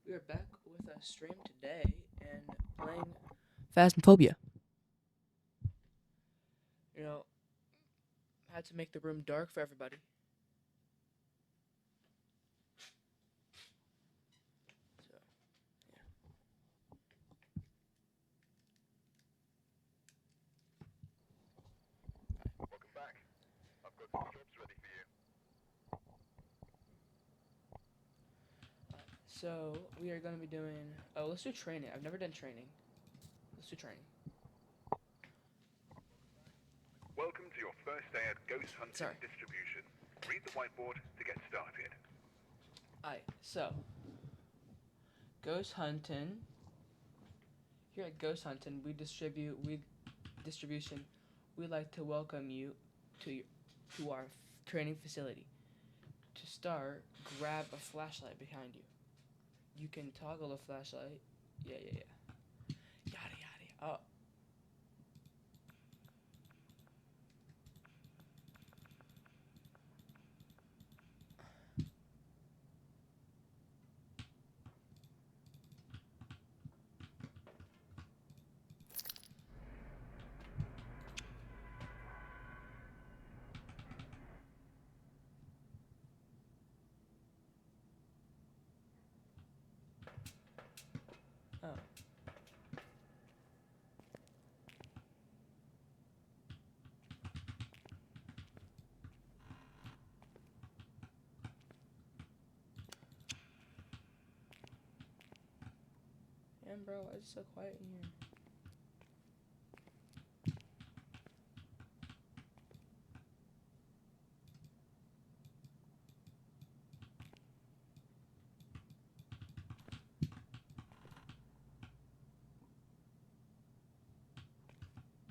We are back with a stream today and playing Phasmophobia. You know, had to make the room dark for everybody. So, yeah. Welcome back. I've got some jobs ready for you. So we are going to be doing. Oh, let's do training. I've never done training. Let's do training. Welcome to your first day at Ghost Hunting Sorry. Distribution. Read the whiteboard to get started. Alright, so Ghost Hunting. Here at Ghost Hunting, we distribution. We'd like to welcome you to our training facility. To start, grab a flashlight behind you. You can toggle the flashlight. Yeah. Yada. Oh. Oh. And bro, why is it so quiet in here?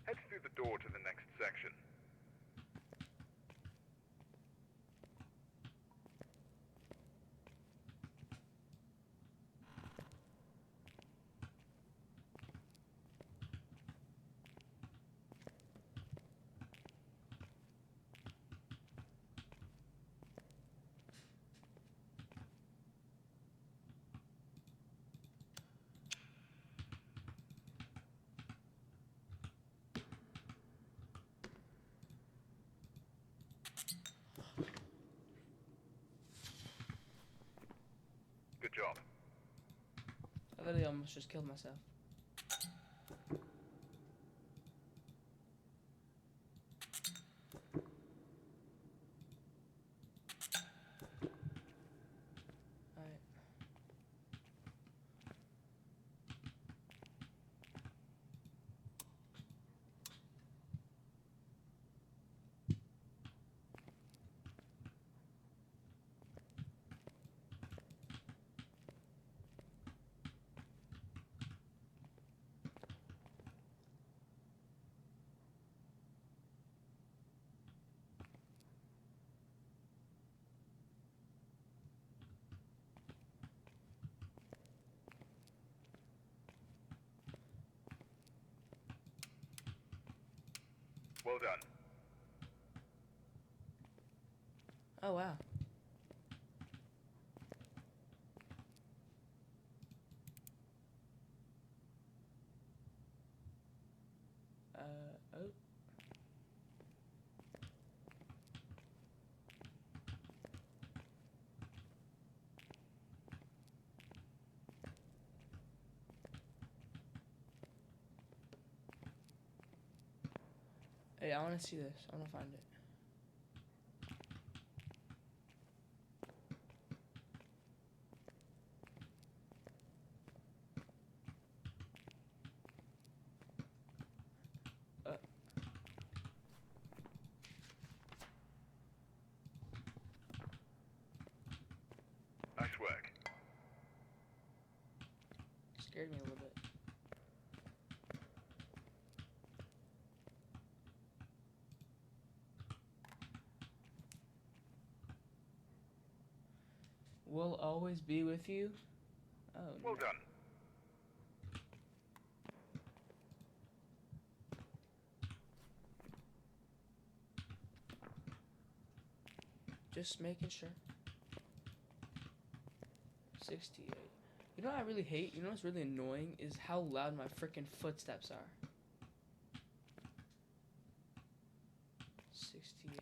Head through the door to the next section. Good job. I literally almost just killed myself. Alright. Well done. Oh wow. Oh. Hey, I wanna see this. I wanna find it. Uh, Nice work. scared me a little bit. Will always be with you. Oh Well no. done. Just making sure. 68. You know what I really hate? You know what's really annoying is how loud my freaking footsteps are. 68.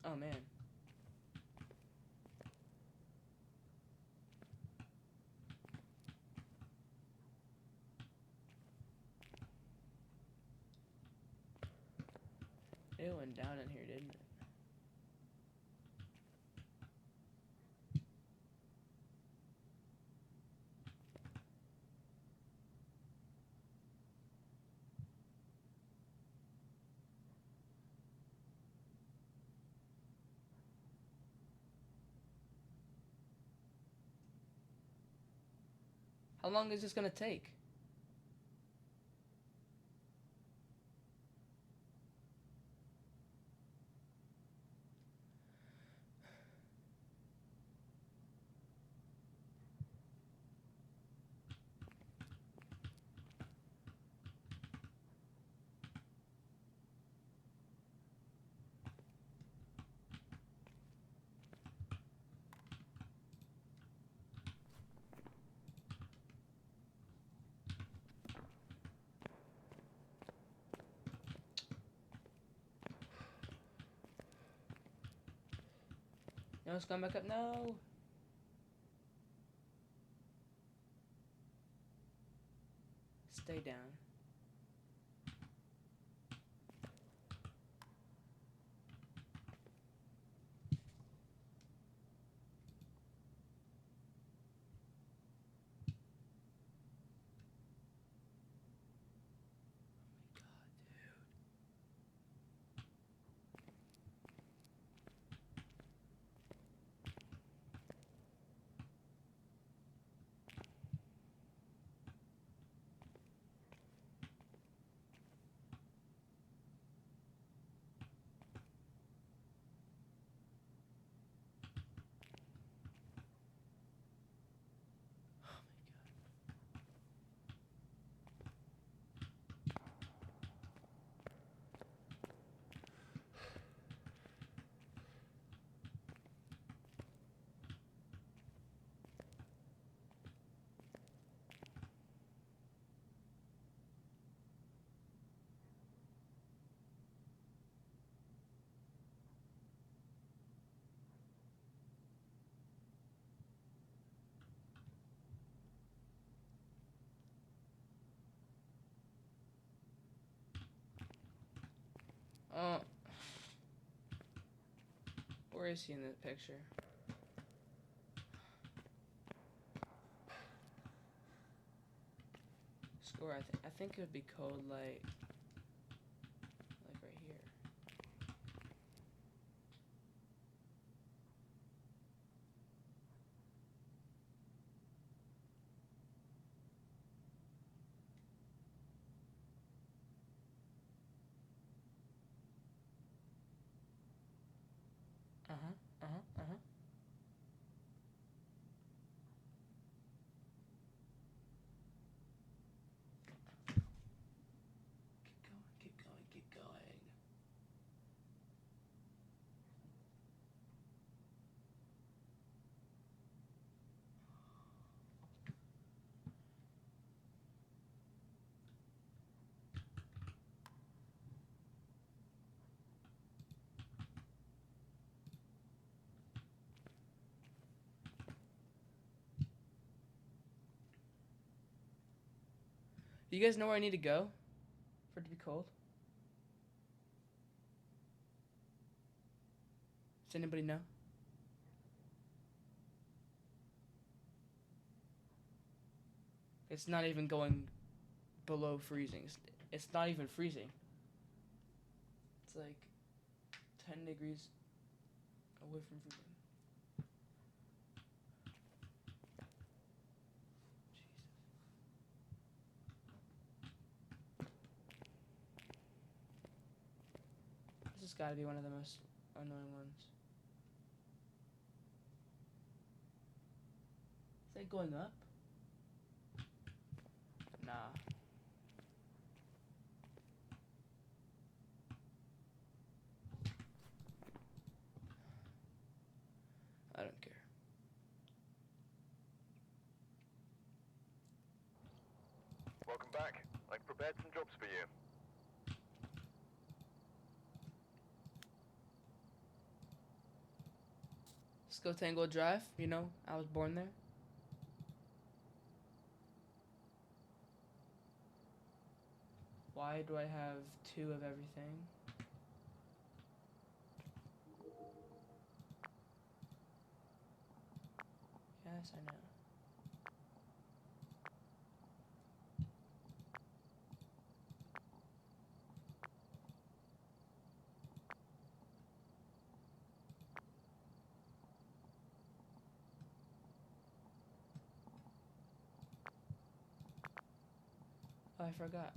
Oh man. It went down in here, didn't it? How long is this gonna take? No, it's going back up. No. Stay down. Oh. Where is he in the picture? Score, I think it would be code like right here. Uh-huh, uh-huh, uh-huh. Keep going, keep going, keep going. Do you guys know where I need to go for it to be cold? Does anybody know? It's not even going below freezing. It's not even freezing. It's like 10 degrees away from freezing. This has got to be one of the most annoying ones. that going up? Nah. I don't care. Welcome back. I've prepared some jobs for you. Let's go Tango Drive. You know, I was born there. Why do I have 2 of everything? Yes, I know. Oh, I forgot.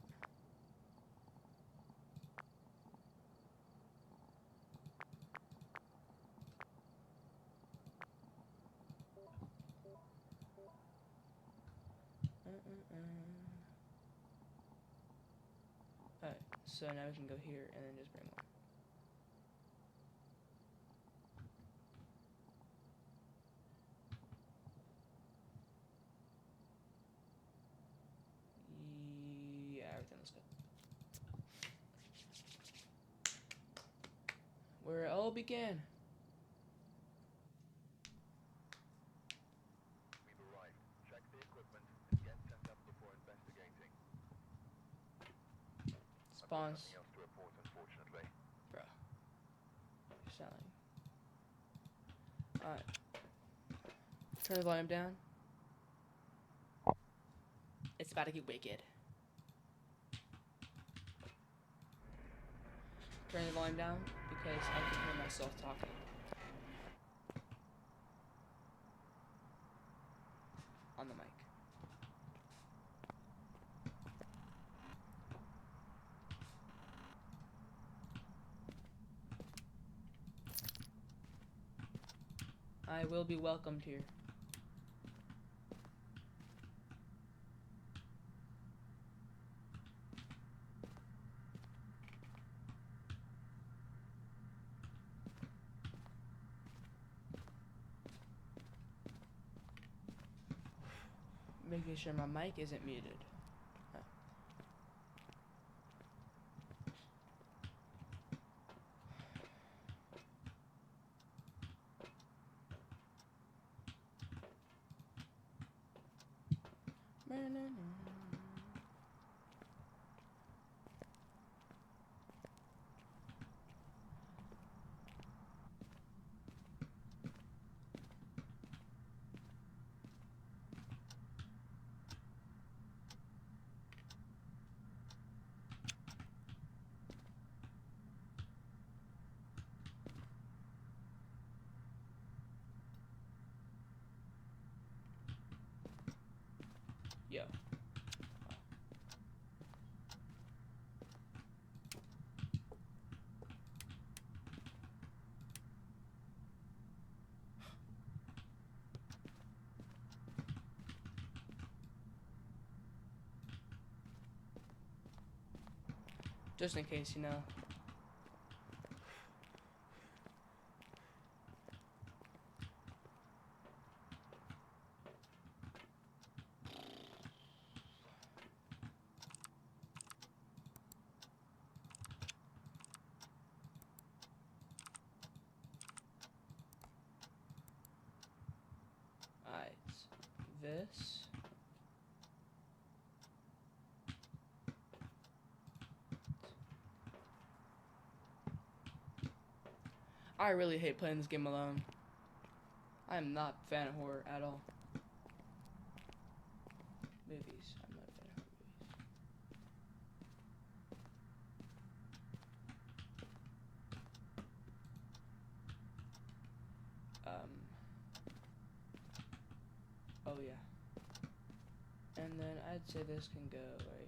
Alright, so now we can go here and then just bring one. Yeah, everything looks good. Where it all began. We've arrived. Check the equipment and get set up before investigating. I've got Spawns. nothing else to report, unfortunately. Bro. You're selling. Alright. Turn the volume down. It's about to get wicked. Turn the volume down because I can hear myself talking. On the mic. I will be welcomed here. Making sure my mic isn't muted. Oh. Yo. Just in case, you know. Alright. This. I really hate playing this game alone. I am not a fan of horror at all. Movies. I'm not a fan of horror movies. Oh yeah. And then I'd say this can go right there.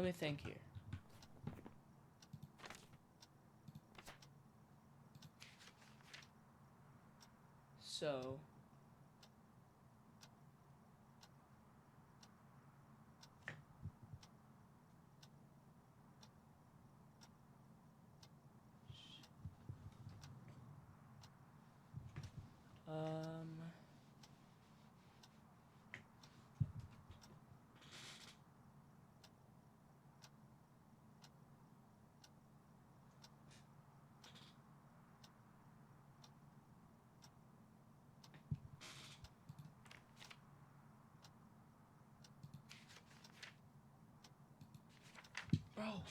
Let me think here. So, bro, ow.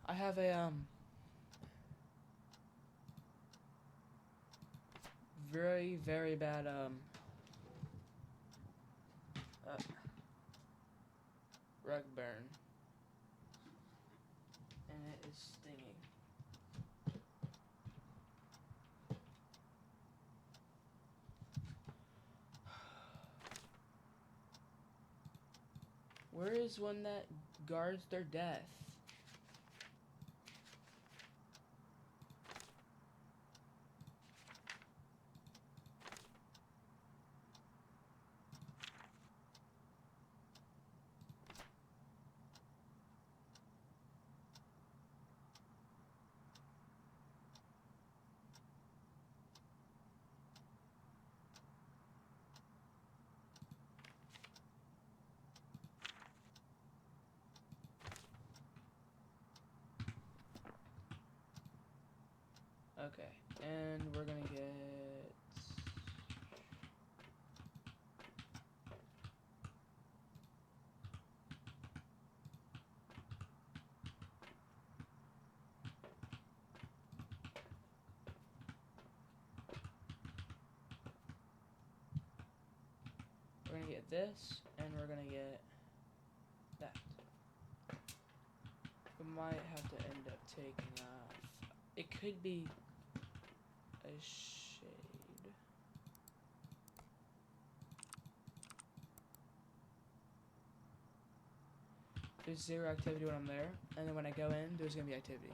I have a, very, very bad, rug burn. And it is stinging. Where is one that guards their death? Okay, and we're gonna get... We're gonna get this, and we're gonna get that. We might have to end up taking off. It could be a shade. There's zero activity when I'm there, and then when I go in, there's gonna be activity.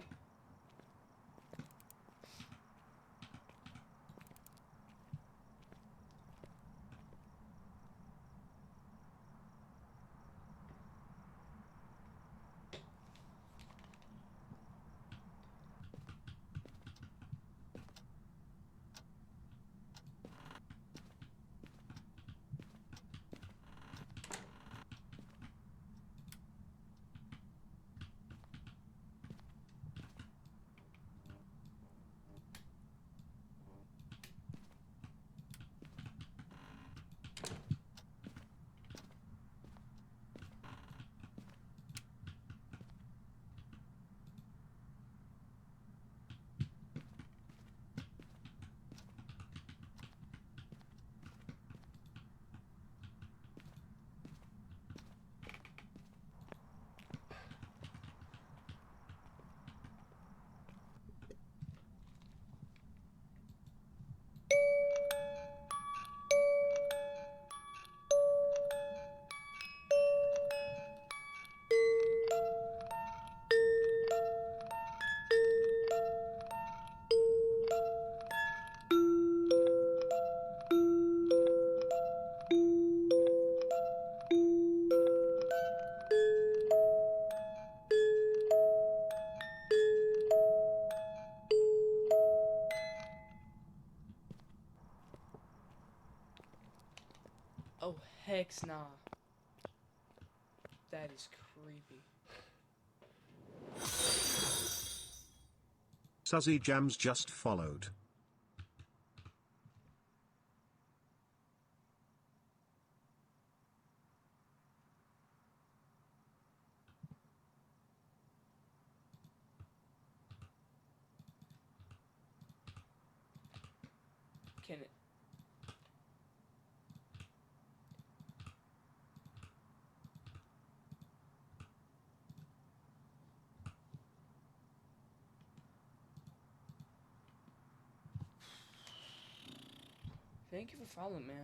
Oh, heck nah. That is creepy. Suzzy Jams just followed. Can it... Thank you for following, man.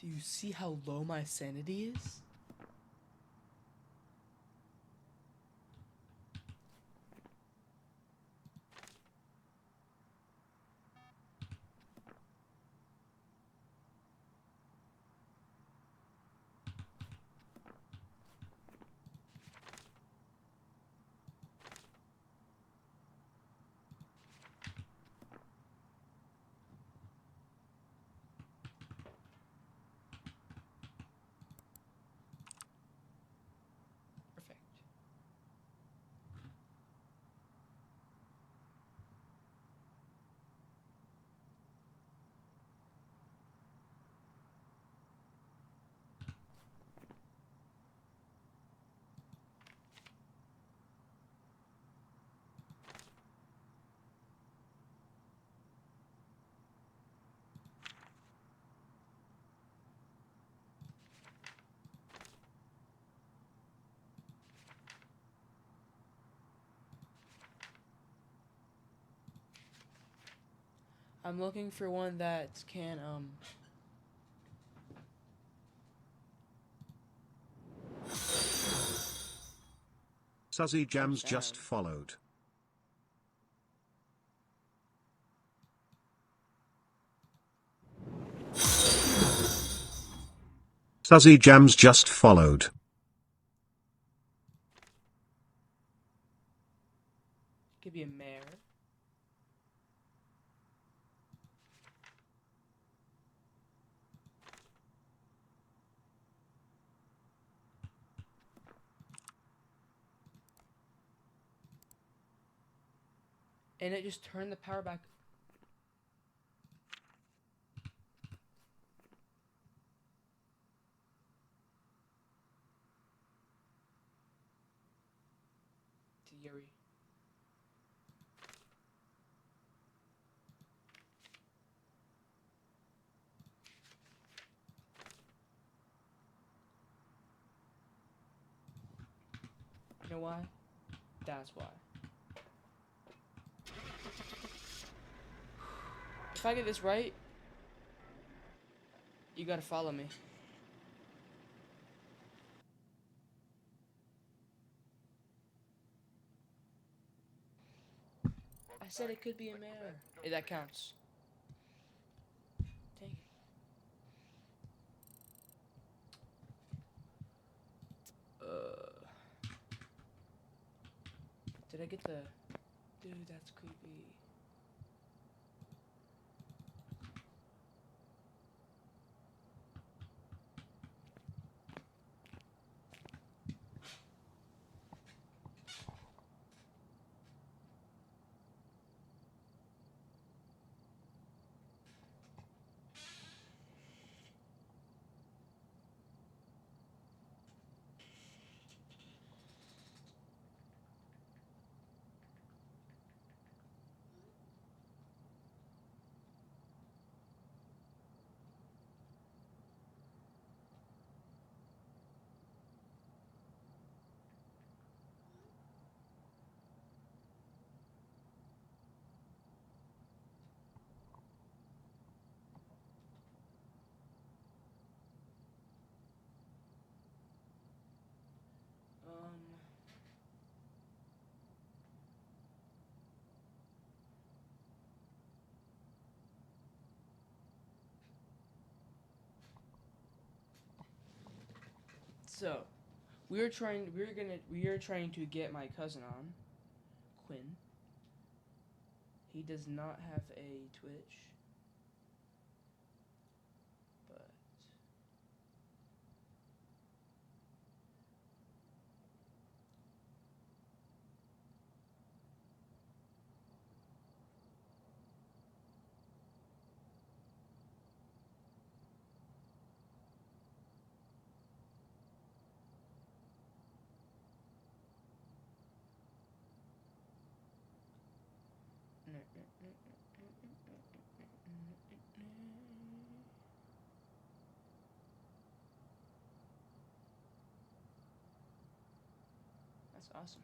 Do you see how low my sanity is? Perfect. I'm looking for one that can, Suzzy Jams sound. just followed. Suzzy Jams just followed. Could be a mare. And it just turned the power back. To Yuri. You know why? That's why. If I get this right, you gotta follow me. I said it could be a mare. Hey, that counts. Dang it. Did I get the... Dude, that's creepy. So, we are trying to get my cousin on, Quinn. He does not have a Twitch, but That's awesome.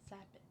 Zap it.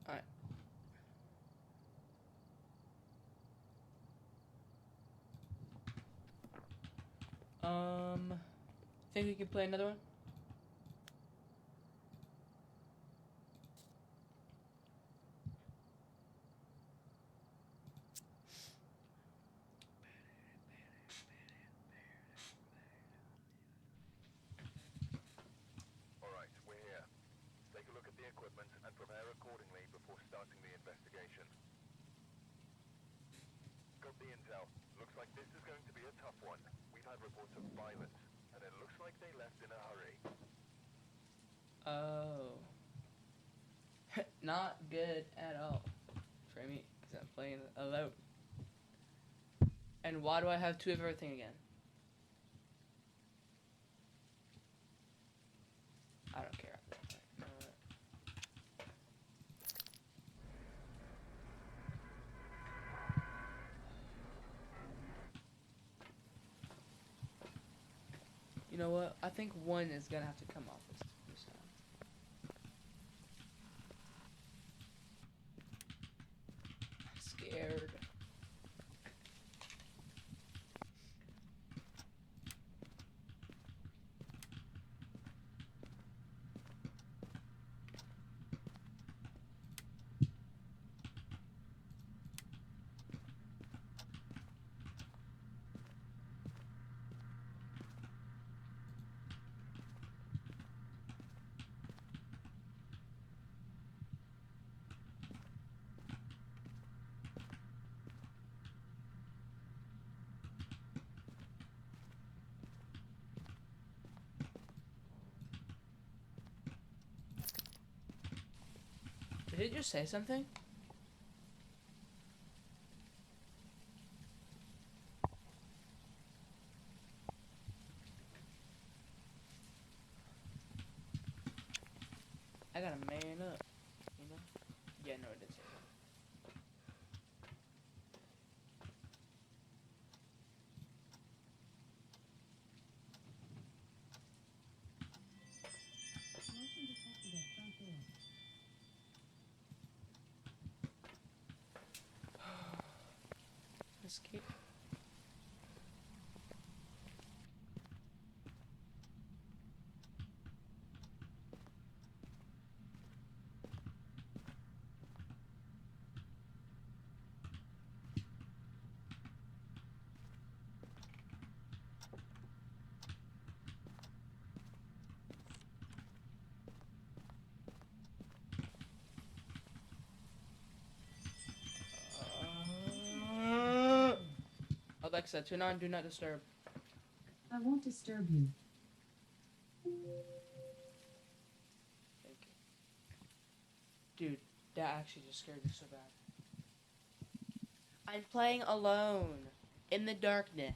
Alright. Think we can play another one? Alright, we're here. Take a look at the equipment and prepare accordingly before starting the investigation. Got the intel. Looks like this is going to be a tough one. We've had reports of violence, and it looks like they left in a hurry. Oh. Not good at all for me, because I'm playing alone. And why do I have 2 of everything again? I don't care. You know what? You know what? I think 1 is gonna have to come off this time. I'm scared. Did it just say something? I gotta man up, you know? Yeah, no, it didn't say that. Escape. Alexa, turn on Do Not Disturb. I won't disturb you. Thank you. Dude, that actually just scared me so bad. I'm playing alone in the darkness.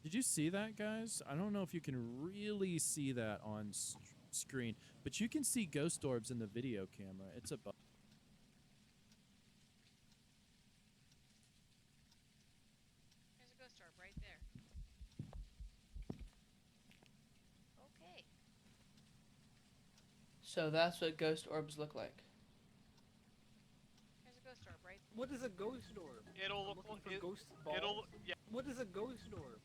Did you see that, guys? I don't know if you can really see that on screen, but you can see ghost orbs in the video camera. It's a bug. There's a ghost orb right there. Okay. So that's what ghost orbs look like. There's a ghost orb right there. What is a ghost orb? It'll I'm look looking like for ghost balls. yeah. What is a ghost orb?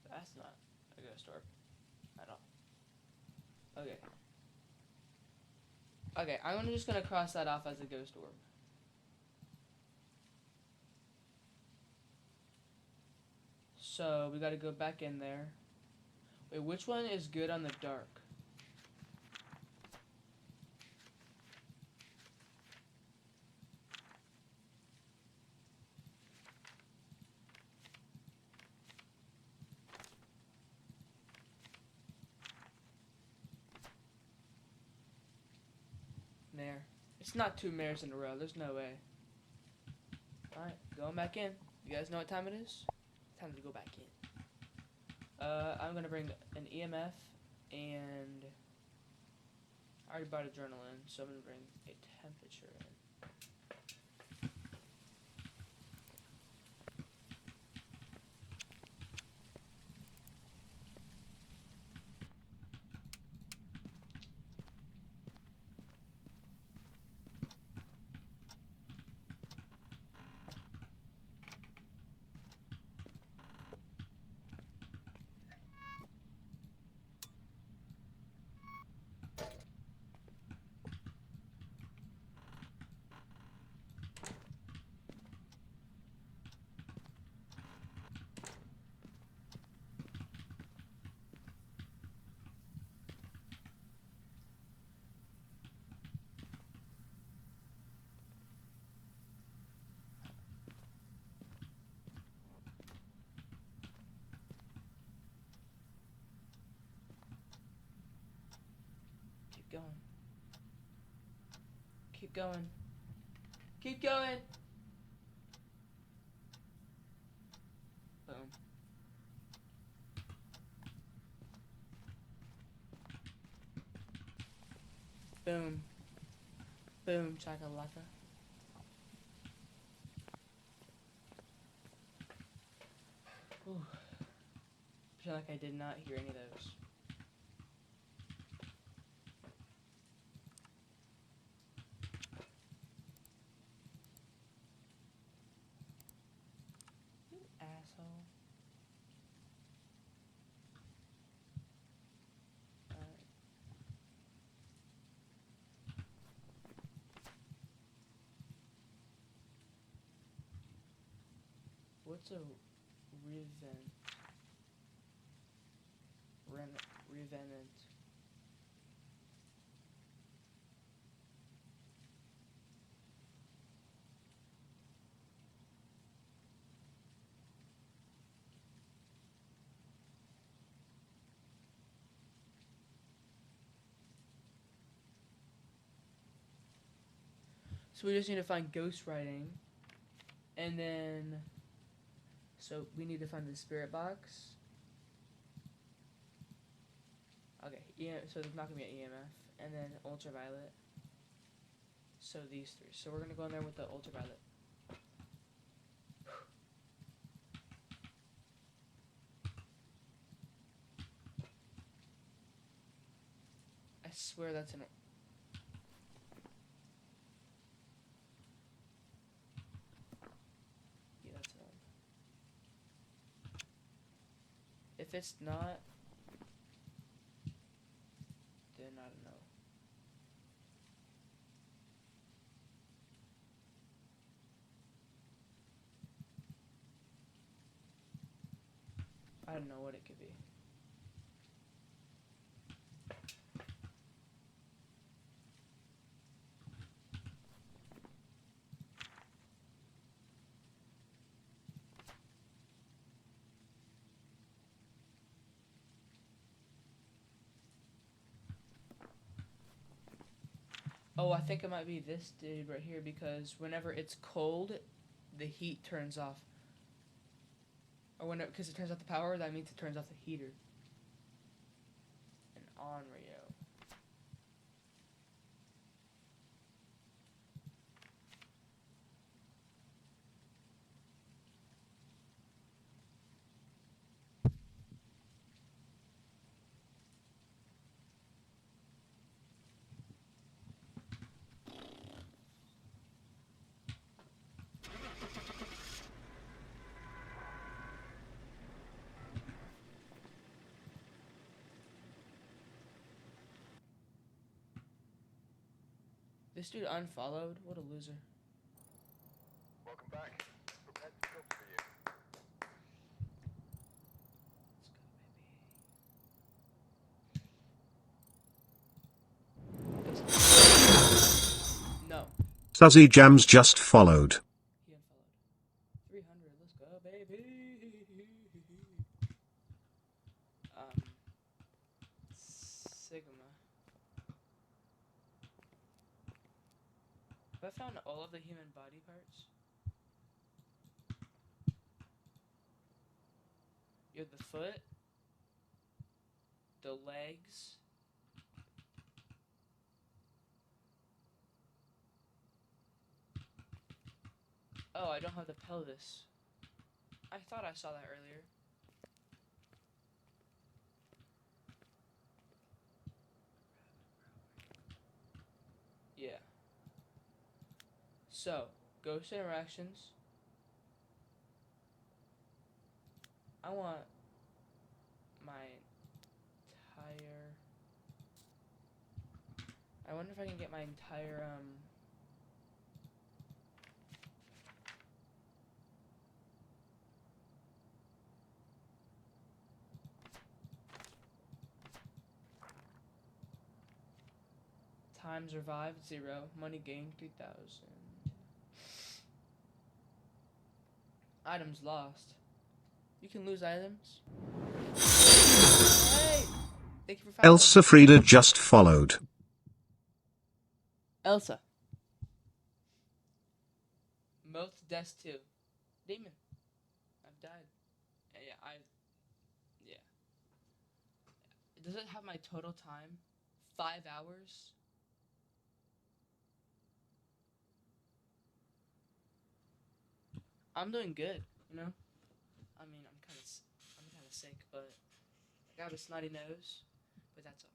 That's not a ghost orb at all. Okay. Okay, I'm just gonna cross that off as a ghost orb. So we gotta go back in there. Wait, which one is good on the dark? There. It's not 2 mares in a row. There's no way. Alright, going back in. You guys know what time it is? Time to go back in. I'm gonna bring an EMF and I already brought a journal in, so I'm gonna bring a temperature in. Keep going. Keep going. Keep going! Boom. Boom. Boom, chakalaka. Whew. I feel like I did not hear any of those. You asshole. Alright. What's a revenant? So we just need to find ghost writing, and then, so we need to find the spirit box. Okay, so there's not gonna be an EMF, and then ultraviolet. So these 3. So we're gonna go in there with the ultraviolet. I swear that's an. Yeah, that's an. If it's not, then I don't know. I don't know what it could be. Oh, I think it might be this dude right here because whenever it's cold, the heat turns off. Or when because it turns off the power, that means it turns off the heater. And on radio. This dude unfollowed? What a loser. Welcome back. Prepared some jobs for you. Let's go, baby. No. Fuzzy Jams just followed. He unfollowed. 300. Let's go, baby. Sigma. Have I found all of the human body parts? You have the foot, the legs, oh, I don't have the pelvis. I thought I saw that earlier. Yeah. So, ghost interactions. I want my entire... I wonder if I can get my entire, Times revived 0, money gained 3,000. Items lost. You can lose items. Hey! Thank you for following. Elsa Frida just followed. Elsa. Most deaths too. Demon. I've died. Yeah. Does it have my total time? 5 hours? I'm doing good, you know? I mean, I'm kind of sick, but I got a snotty nose, but that's all.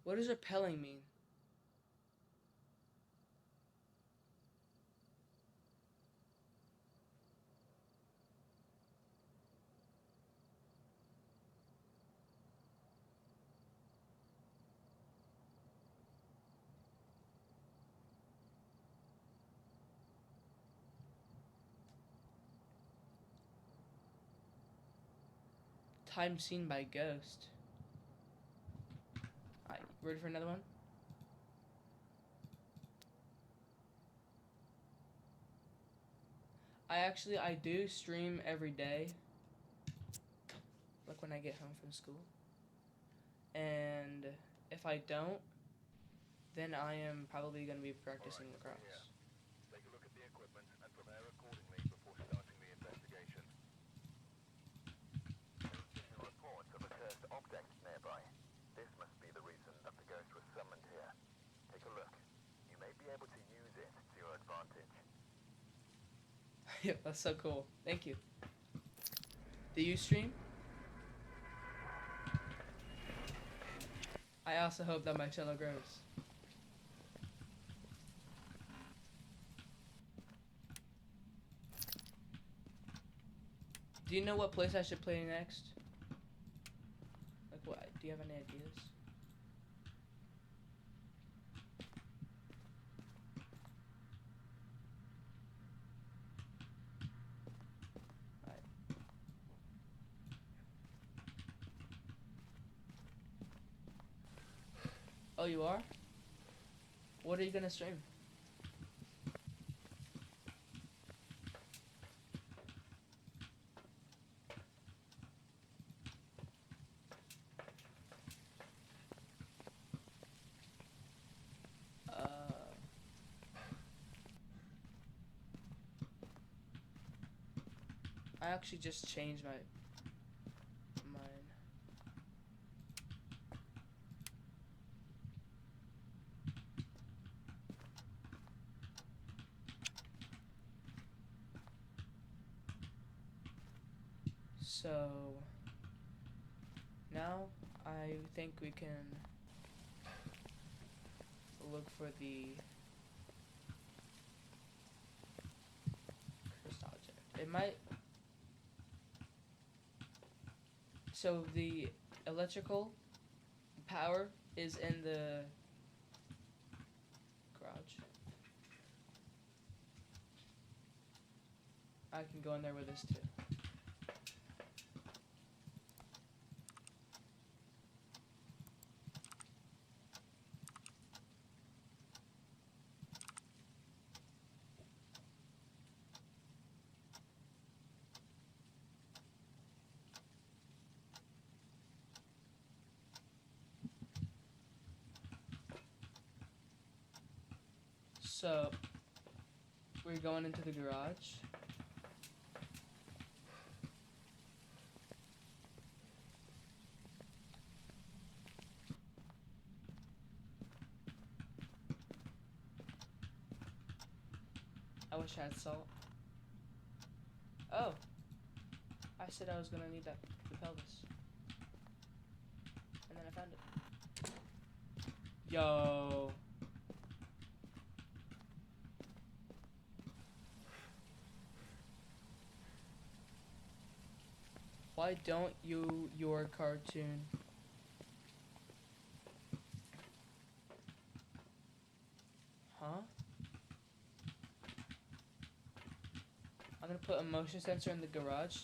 What does repelling mean? Time seen by ghost. Alright, ready for another one? I do stream every day. Like when I get home from school. And if I don't, then I am probably going to be practicing lacrosse. Take a look at the equipment and prepare accordingly before starting the investigation. Receiving reports of a cursed object nearby. This must be the reason that the ghost was summoned here. Take a look. You may be able to use it to your advantage. Yeah, that's so cool. Thank you. Do you stream? I also hope that my channel grows. Do you know what place I should play next? Like what? Do you have any ideas? Oh, you are? What are you gonna stream? I actually just changed my mine. So now I think we can look for the cursed object. It might. So the electrical power is in the garage. I can go in there with this too. So we're going into the garage. I wish I had salt. Oh, I said I was gonna need that the pelvis, and then I found it. Yo. Why don't you your cartoon? Huh? I'm gonna put a motion sensor in the garage.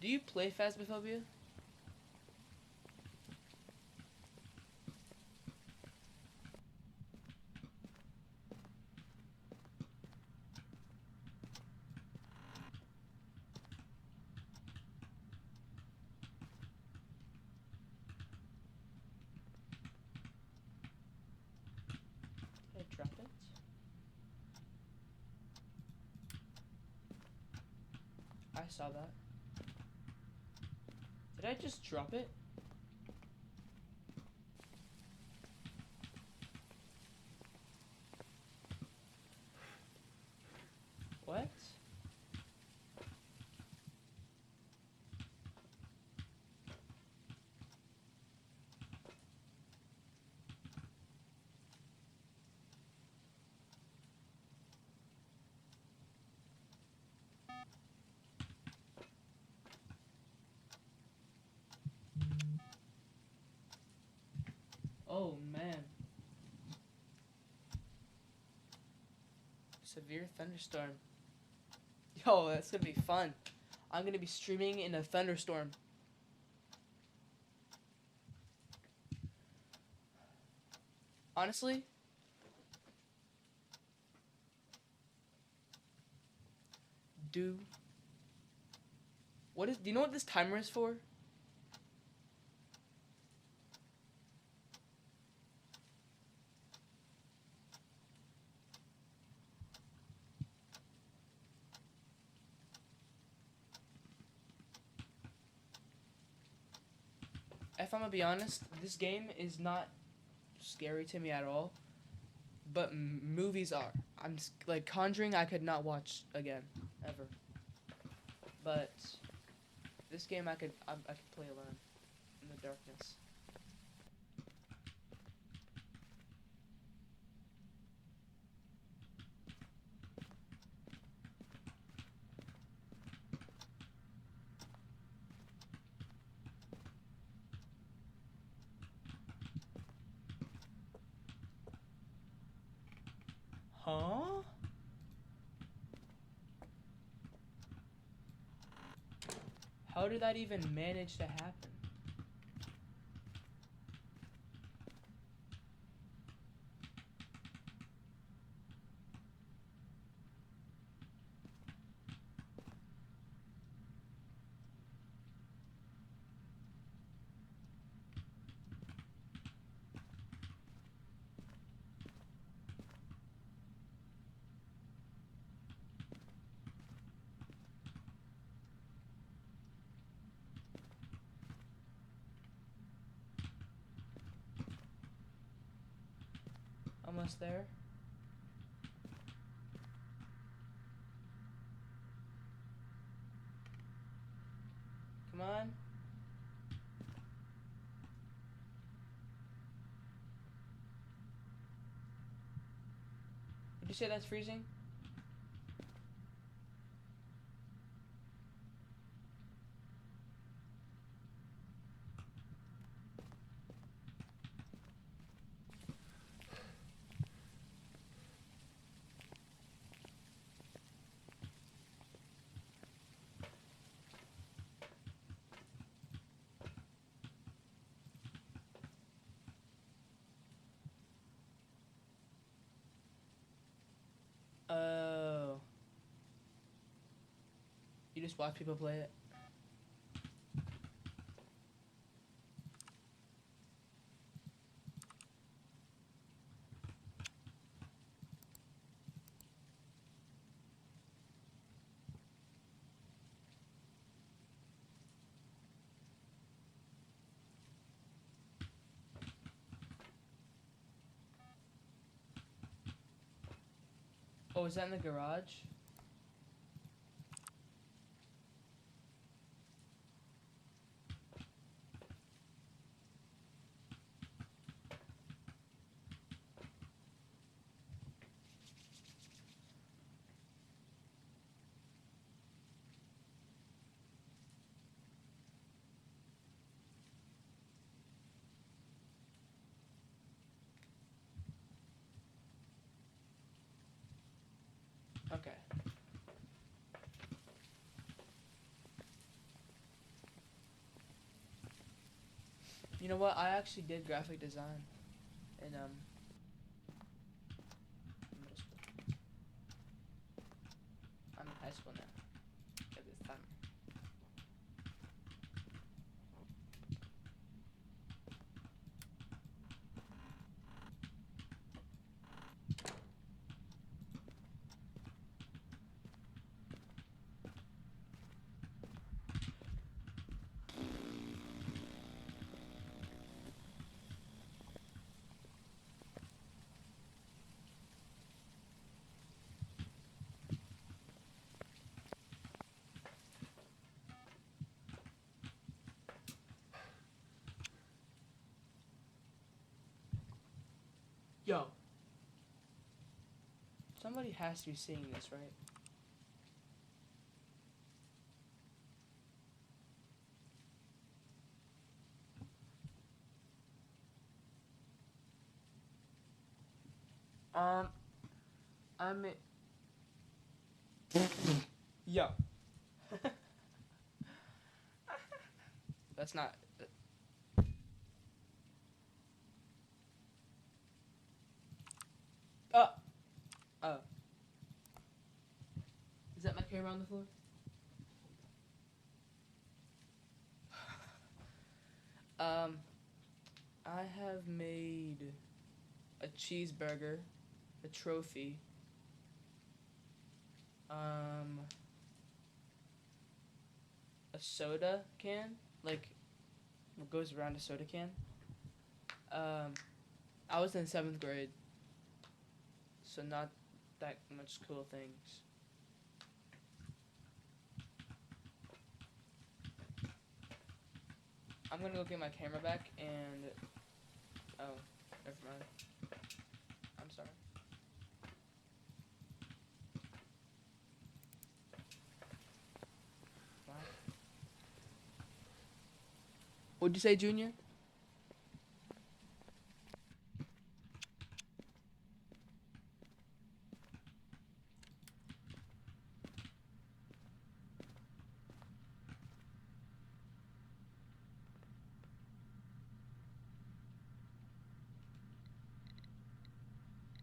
Do you play Phasmophobia? Did I drop it? I saw that. Did I just drop it? What? Oh man. Severe thunderstorm. Yo, that's gonna be fun. I'm gonna be streaming in a thunderstorm. Honestly, do you know what this timer is for? If I'm gonna be honest, this game is not scary to me at all. But movies are. Like Conjuring, I could not watch again, ever. But this game, I could play alone in the darkness. Huh? How did that even manage to happen? Almost there. Come on. Did you say that's freezing? Oh. You just watch people play it? Oh, is that in the garage? Okay. You know what? I actually did graphic design in middle school. I'm in high school now. At this time. Yo. Somebody has to be seeing this, right? I'm Yo. That's not. Oh. Oh. Is that my camera on the floor? I have made a cheeseburger, a trophy, a soda can, like what goes around a soda can. I was in 7th grade, so not that much cool things. I'm gonna go get my camera back and, oh, never mind. I'm sorry. What? What'd you say, Junior?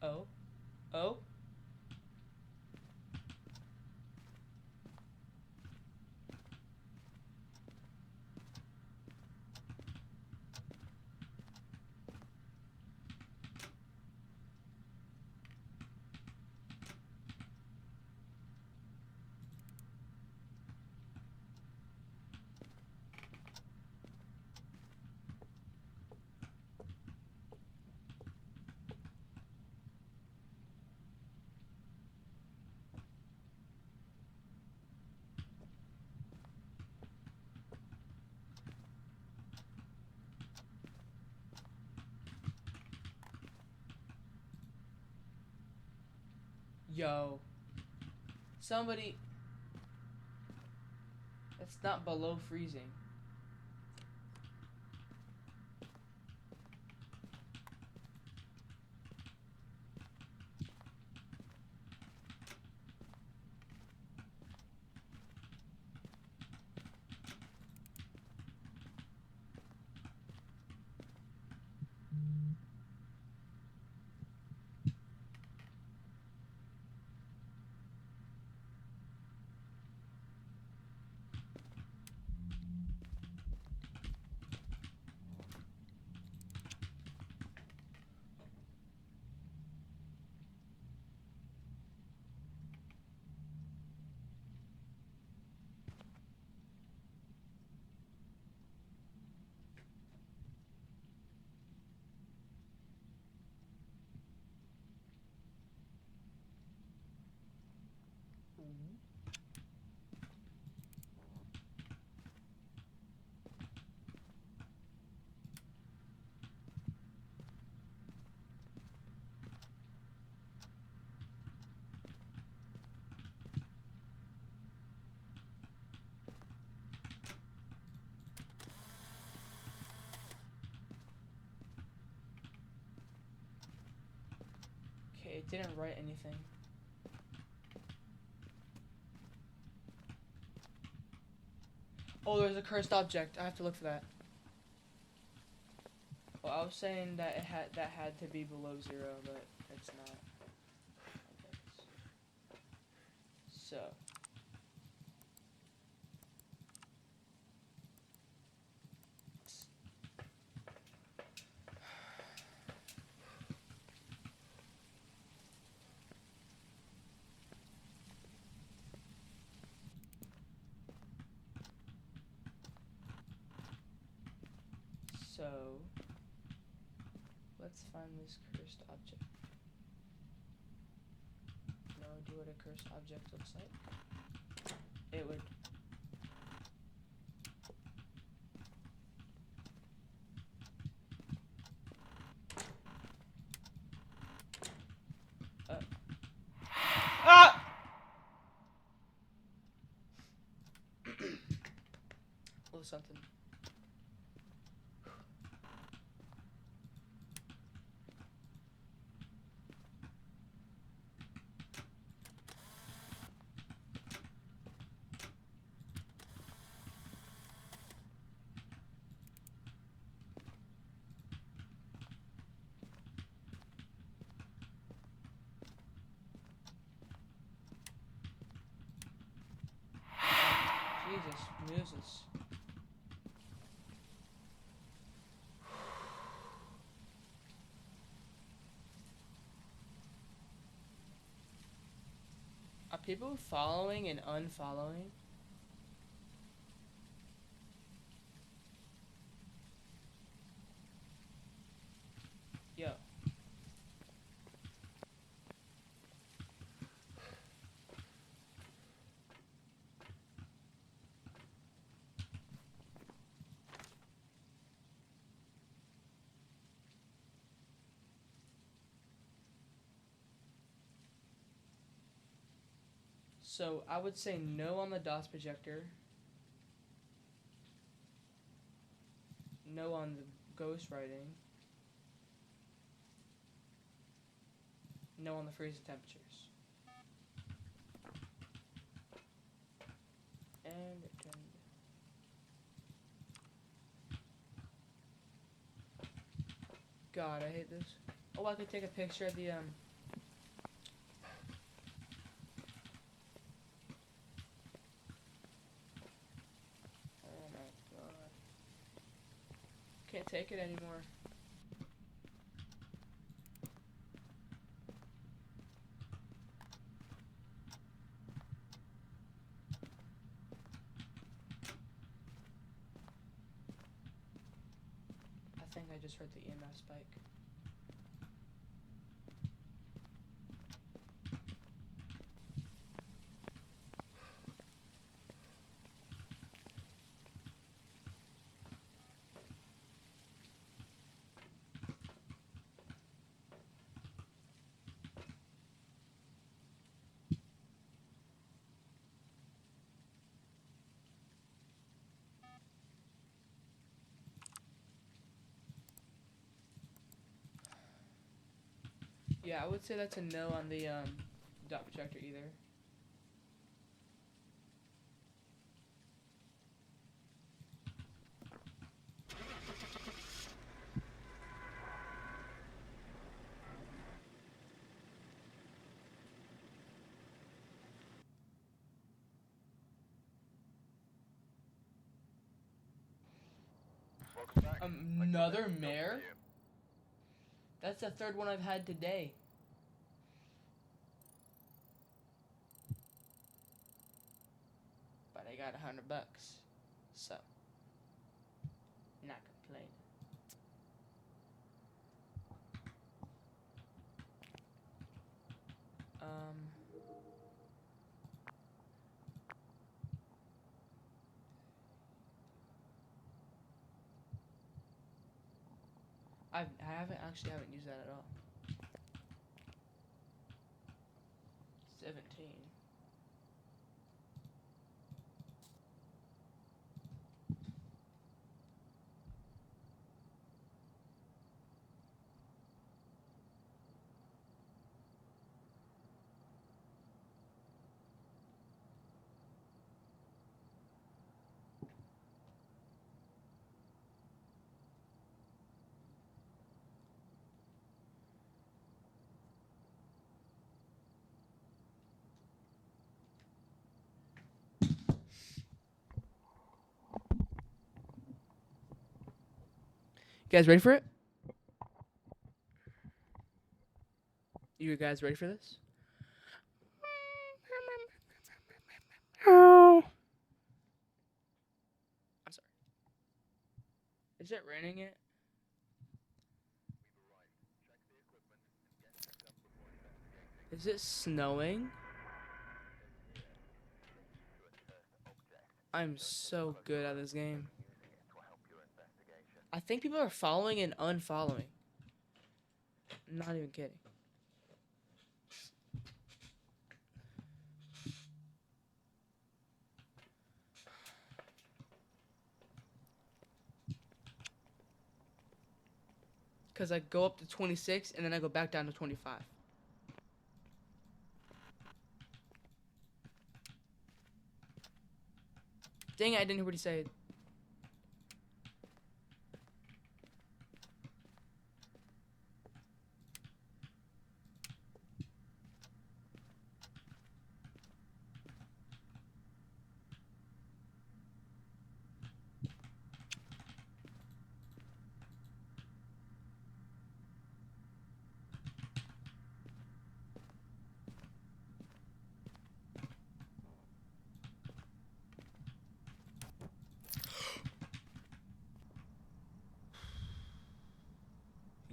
Oh? Oh? Yo. Somebody. It's not below freezing. Okay, it didn't write anything. Oh, there's a cursed object. I have to look for that. Well, I was saying that that had to be below 0, but it's not. Okay. So. So, let's find this cursed object. No idea what a cursed object looks like. It would. Ah! Little something. Jesus, muses. Are people following and unfollowing? Yo. So I would say no on the DOS projector. No on the ghostwriting. No on the freezing temperatures. And it turned. God, I hate this. Oh, I could take a picture of the Oh my god. Can't take it anymore. I think I just heard the EMF spike. Yeah, I would say that's a no on the dot projector either. Welcome back. Another mare? That's the third one I've had today. But I got $100, so not complaining. I haven't used that at all. 17. You guys ready for it? You guys ready for this? I'm sorry. Is it raining yet? Is it snowing? I'm so good at this game. I think people are following and unfollowing. Not even kidding. Because I go up to 26 and then I go back down to 25. Dang it, I didn't hear what he said.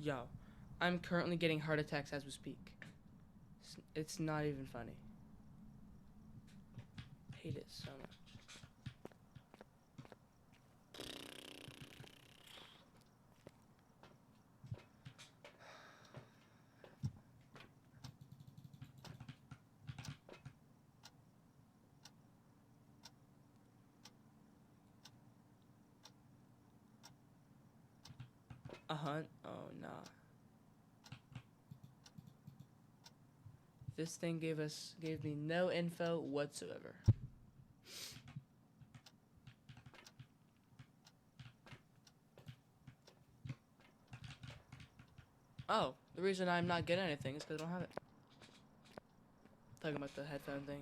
Yo, I'm currently getting heart attacks as we speak. It's not even funny. Hate it so much. Oh nah. This thing gave me no info whatsoever. Oh, the reason I'm not getting anything is because I don't have it. Talking about the headphone thing.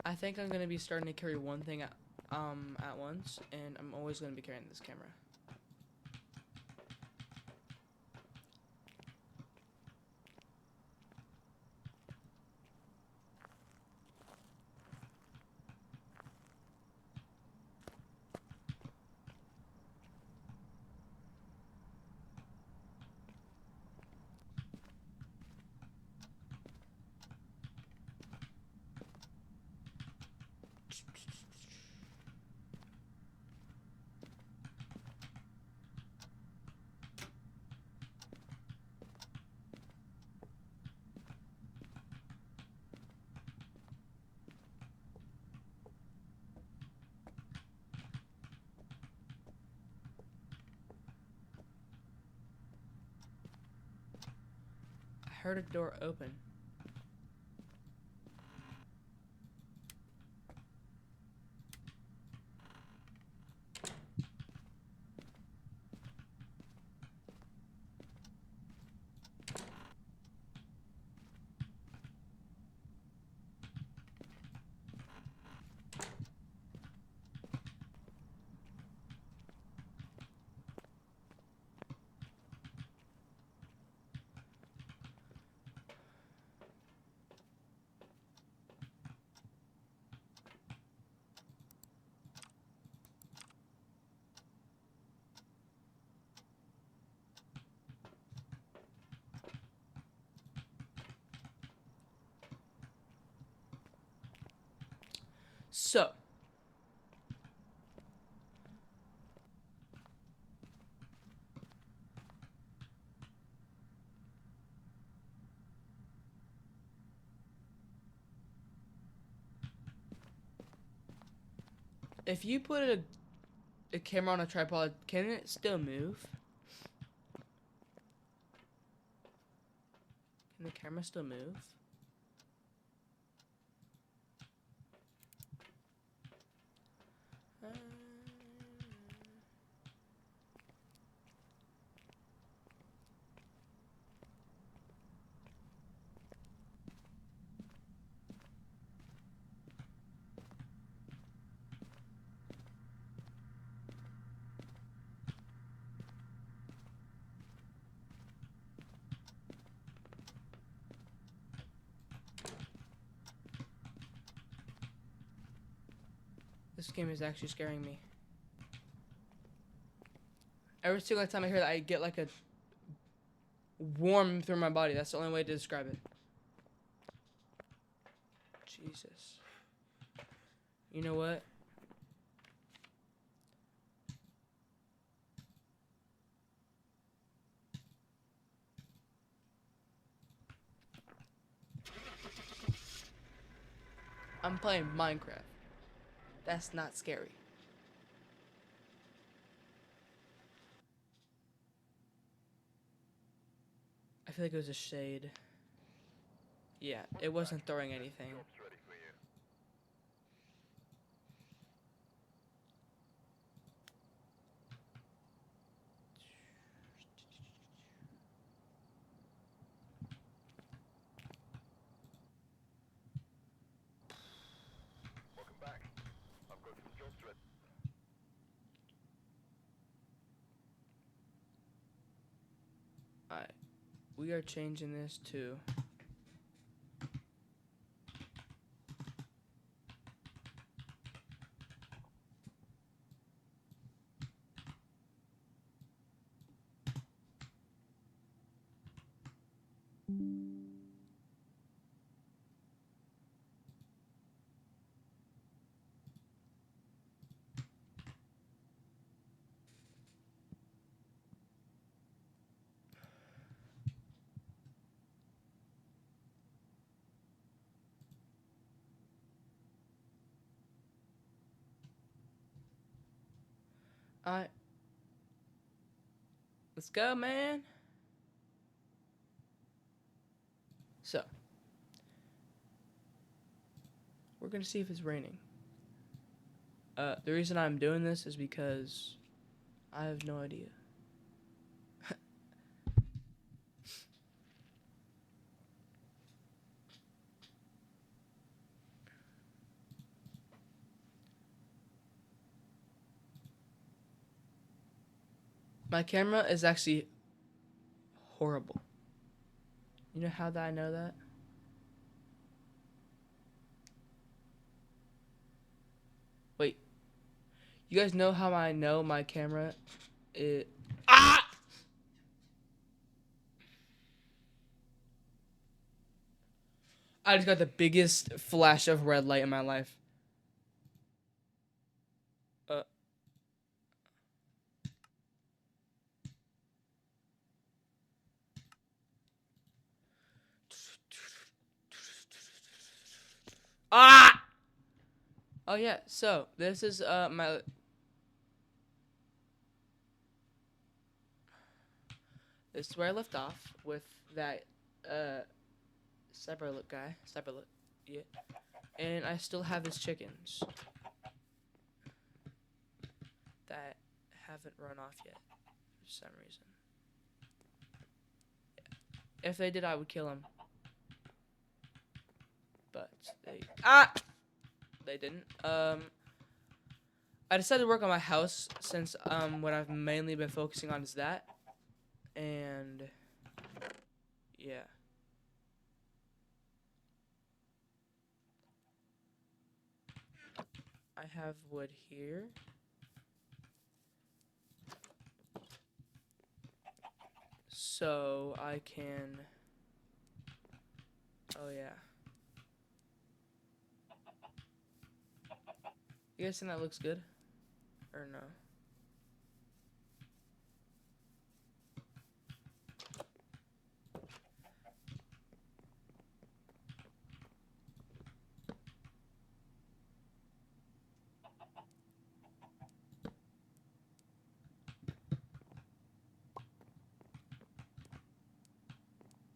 I think I'm gonna be starting to carry one thing at once, and I'm always gonna be carrying this camera. heard a door open. So, if you put a camera on a tripod, can it still move? Can the camera still move? This game is actually scaring me. Every single time I hear that, I get like a warm through my body. That's the only way to describe it. Jesus. You know what? I'm playing Minecraft. That's not scary. I feel like it was a shade. Yeah, it wasn't throwing anything. Job's ready for you. Welcome back. I've got some jobs ready. Alright. We are changing this to Alright. Let's go, man. So, we're gonna see if it's raining. The reason I'm doing this is because I have no idea. My camera is actually horrible. You know how that I know that? Wait. You guys know how I know my camera is... Ah! I just got the biggest flash of red light in my life. Ah! Oh yeah, so this is my... This is where I left off with that Cyberlit guy. Cyberlit. Yeah. And I still have his chickens that haven't run off yet for some reason. Yeah. If they did, I would kill them. But they didn't. I decided to work on my house since what I've mainly been focusing on is that. And yeah. I have wood here. So I can... Oh yeah. You guys think that looks good? Or no?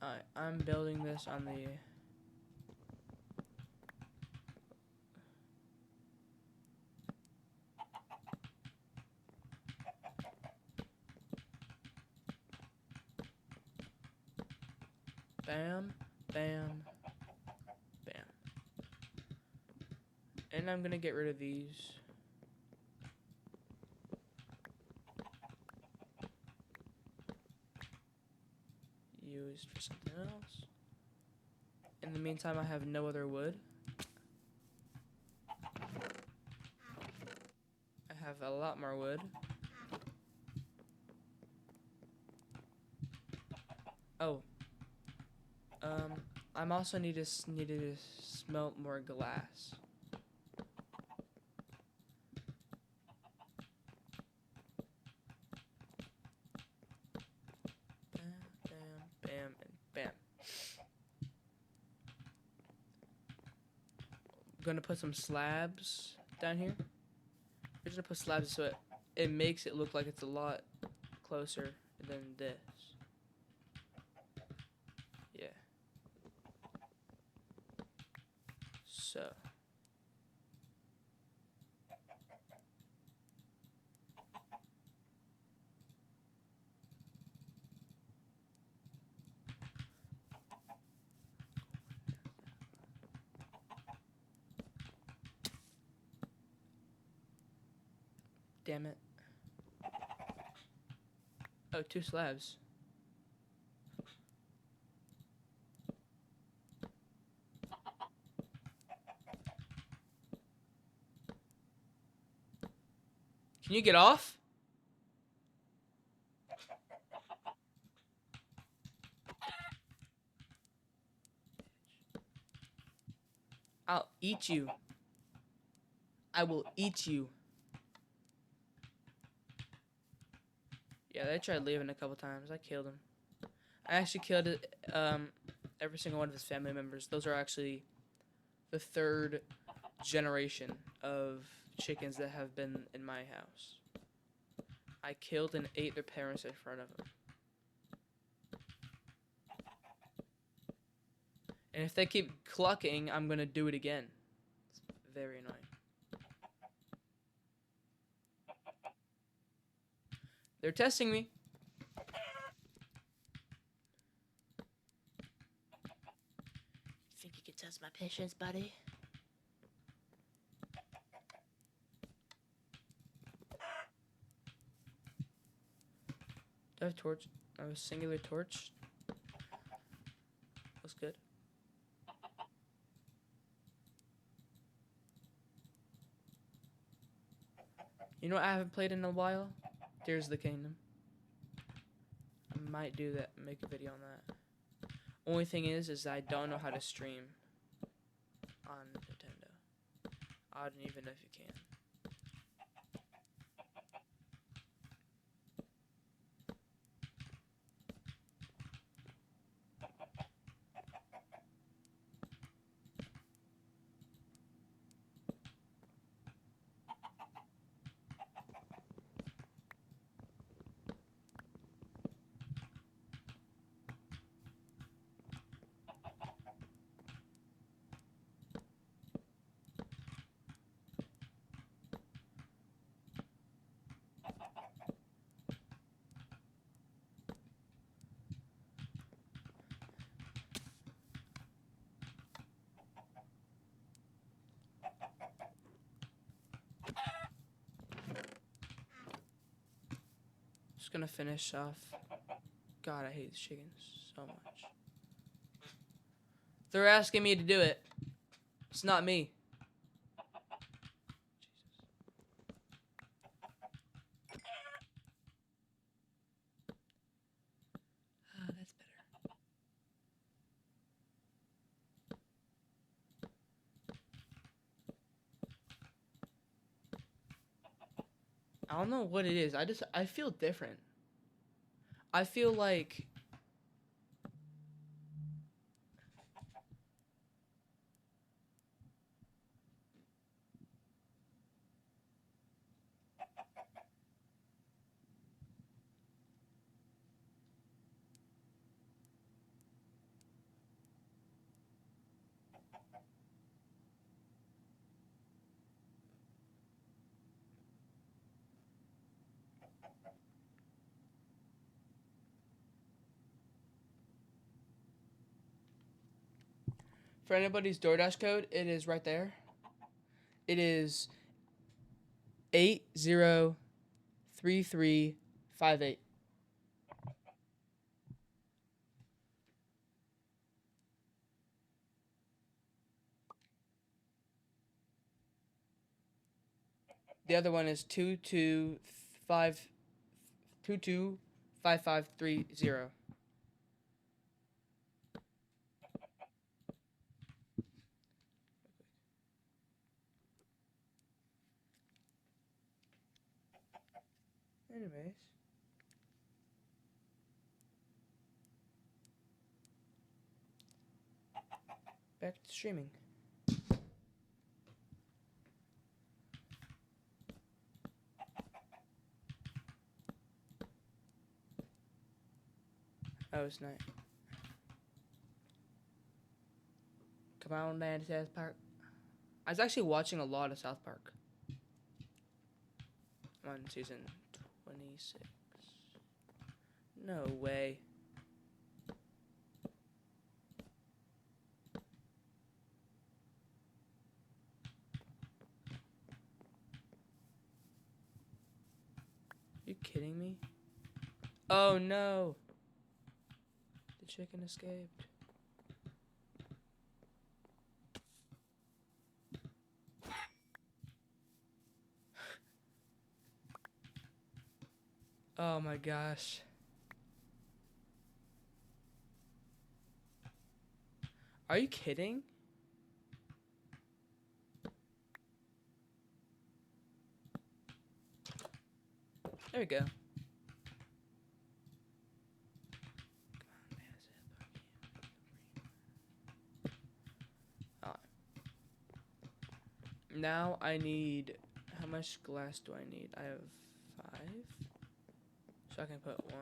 Alright, I'm building this on the... Bam, bam, bam. And I'm gonna get rid of these. Used for something else. In the meantime, I have no other wood. I have a lot more wood. Oh. I'm also needed to smelt more glass. Bam, bam, bam, and bam. I'm gonna put some slabs down here. I'm just gonna put slabs so it makes it look like it's a lot closer than this. Yeah. So. Damn it. Oh, 2 slabs. Can you get off? I'll eat you. I will eat you. Yeah, they tried leaving a couple times. I killed him. I actually killed every single one of his family members. Those are actually the 3rd generation of chickens that have been in my house. I killed and ate their parents in front of them. And if they keep clucking, I'm gonna do it again. It's very annoying. They're testing me. Think you can test my patience, buddy? Do I have a torch? I have a singular torch. Looks good. You know what I haven't played in a while? Tears of the Kingdom. I might do that, make a video on that. Only thing is I don't know how to stream on Nintendo. I don't even know if you can. Just gonna finish off. God, I hate these chickens so much. They're asking me to do it. It's not me. Ah, that's better. I don't know what it is. I feel different. I feel like for anybody's DoorDash code, it is right there. It is 803358. The other one is 225530. Anyways. Back to streaming. Oh, it's night. Come on down to South Park. I was actually watching a lot of South Park. I'm on season 26. No way. You kidding me? Oh no. The chicken escaped. Oh my gosh. Are you kidding? There we go. Alright. Now I need... How much glass do I need? I have 5. So I can put 1.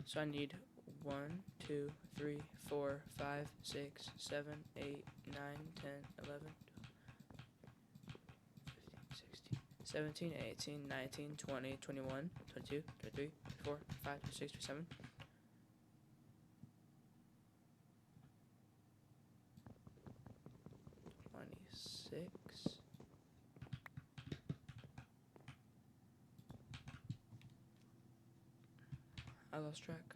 So I need 1, 2, 3, 4, 5, 6, 7, 8, 9, 10, 11, 15, 16, 17, 18, 19, 20, 21, 22, 23, 24, 25, 26, 27. I lost track.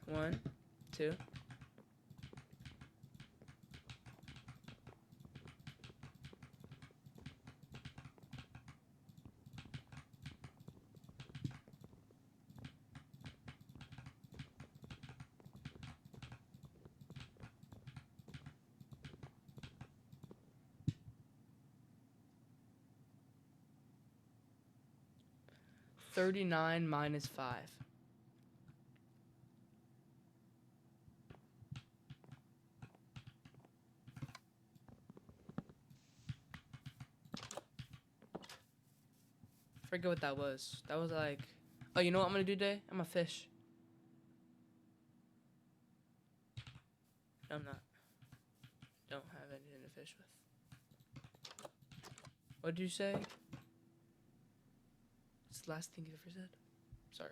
1, 2. $39 minus 5. Forget what that was. That was like, oh, you know what I'm gonna do today? I'm gonna fish. No, I'm not. Don't have anything to fish with. What did you say? What's the last thing you ever said? Sorry.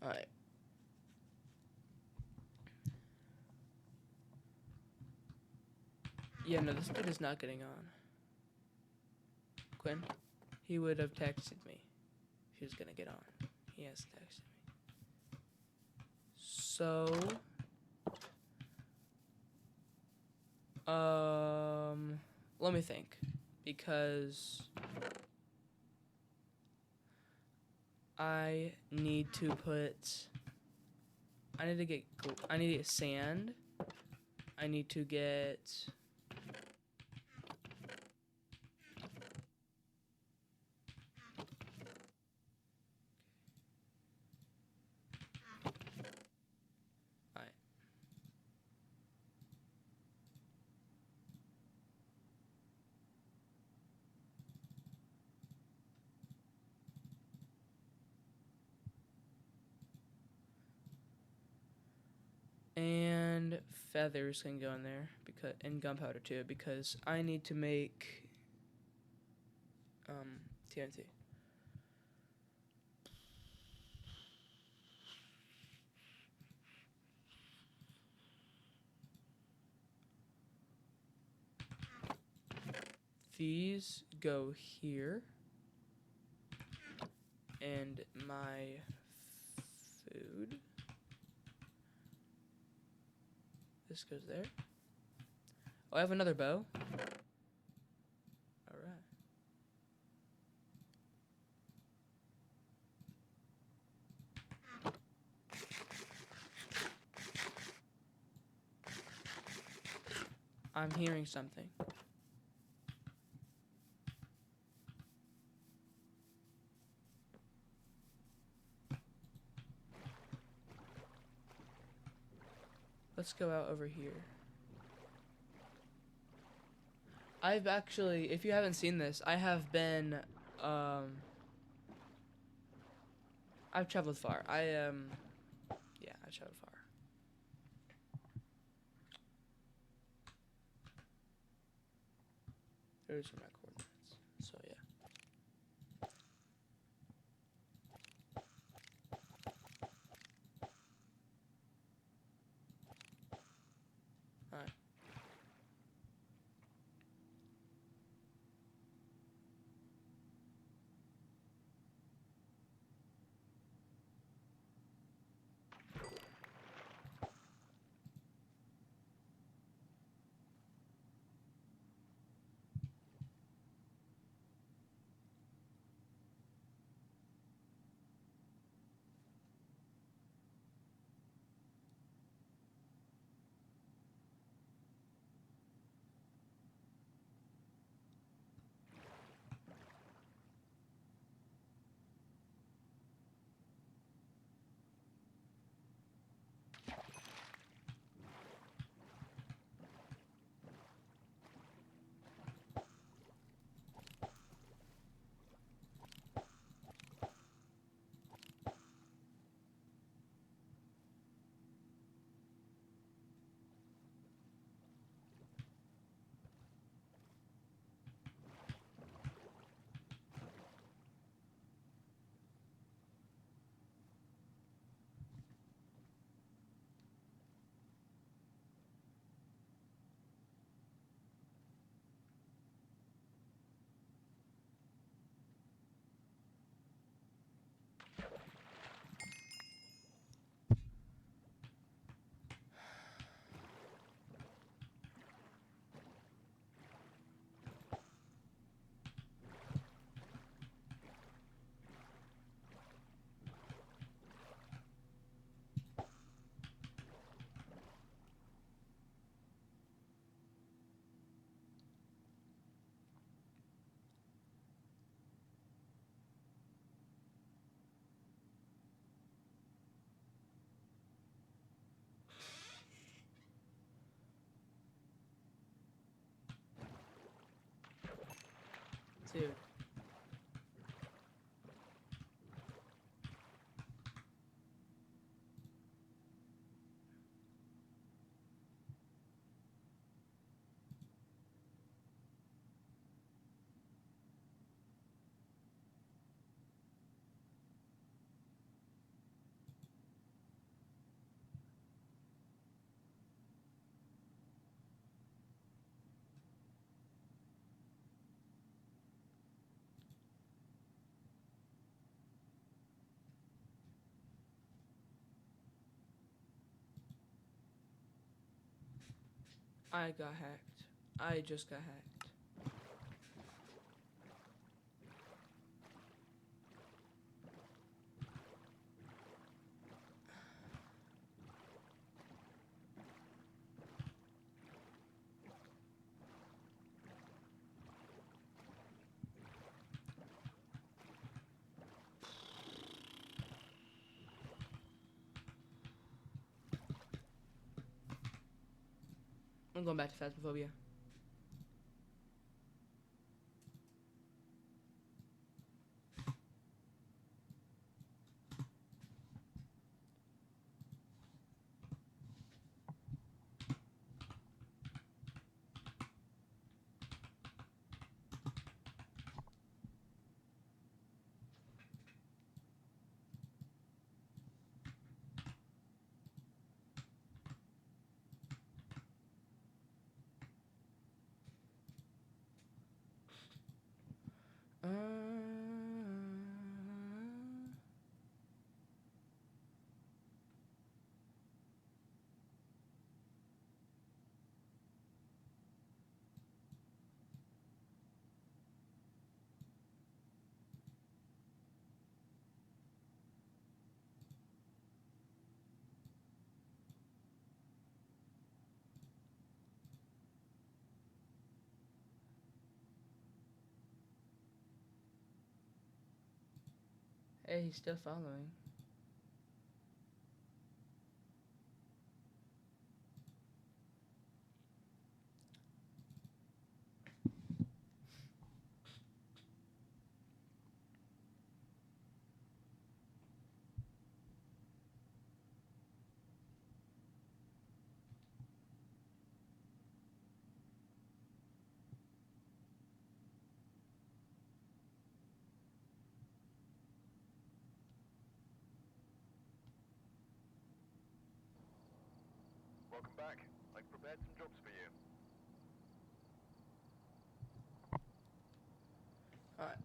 Alright. Yeah, no, this dude is not getting on. Quinn, he would have texted me if he was gonna get on. He has texted me. So, let me think, because I need to get sand. I need to get Alright. And feathers can go in there and gunpowder too, because I need to make TNT. These go here, and my food. This goes there. Oh, I have another bow. All right. I'm hearing something. Let's go out over here. I've actually, if you haven't seen this, I have been, I've traveled far. Yeah, I've traveled far. Those are my coordinates. So yeah. Alright. Dude. I got hacked. I just got hacked. I'm going back to Phasmophobia. Uh, hey, he's still following. Welcome back. I've prepared some jobs for you. Alright.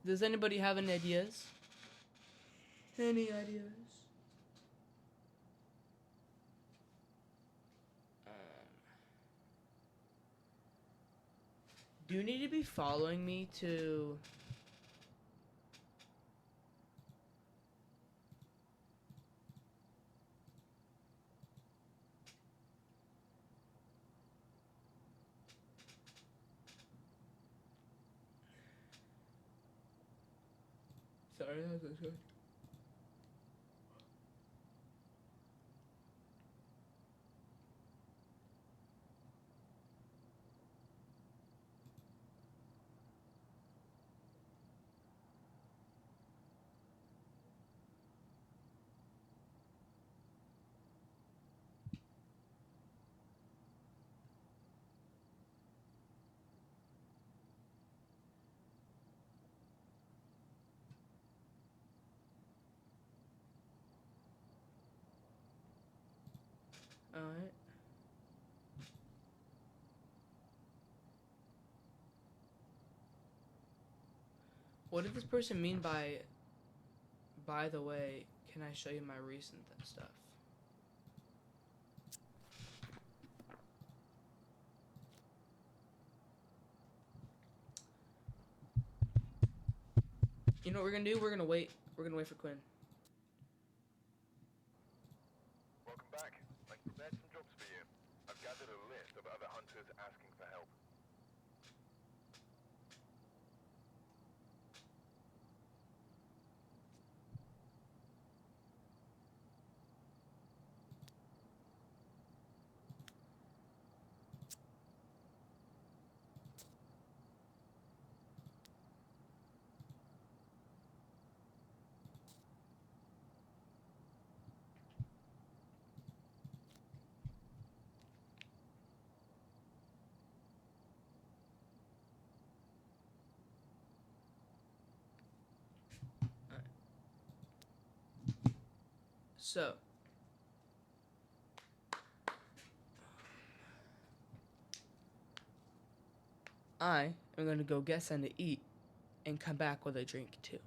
Does anybody have any ideas? Any ideas? Do you need to be following me to... Sorry, that was good. Alright. What did this person mean by the way, can I show you my recent stuff? You know what we're gonna do? We're gonna wait. We're gonna wait for Quinn. Welcome back. I've prepared some jobs for you. I've gathered a list of other hunters asking for help. So, I am going to go get something to eat and come back with a drink too.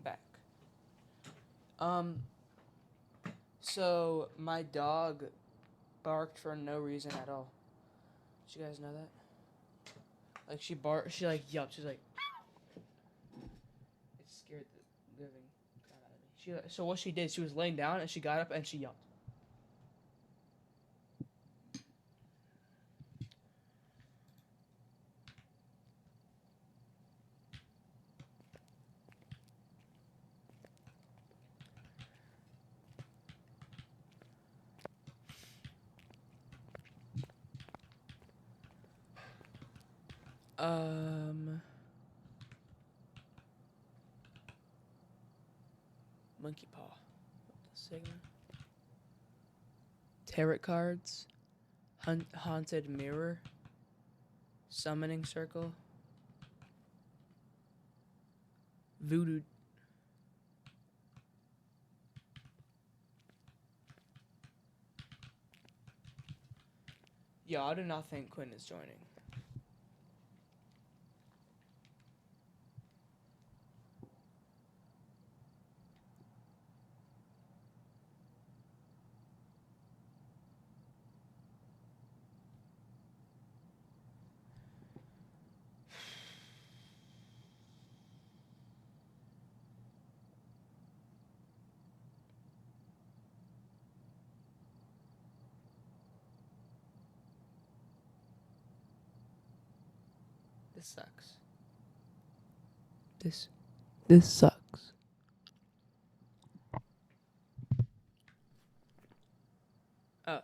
Back. Um, so my dog barked for no reason at all. Did you guys know that? Like she like yelped. She's like, living crap out of me. So what she did, she was laying down and she got up and she yelled. Monkey paw. Signal. Tarot cards. Haunted mirror. Summoning circle. Voodoo. Yeah, I do not think Quinn is joining. This sucks. This sucks. Oh.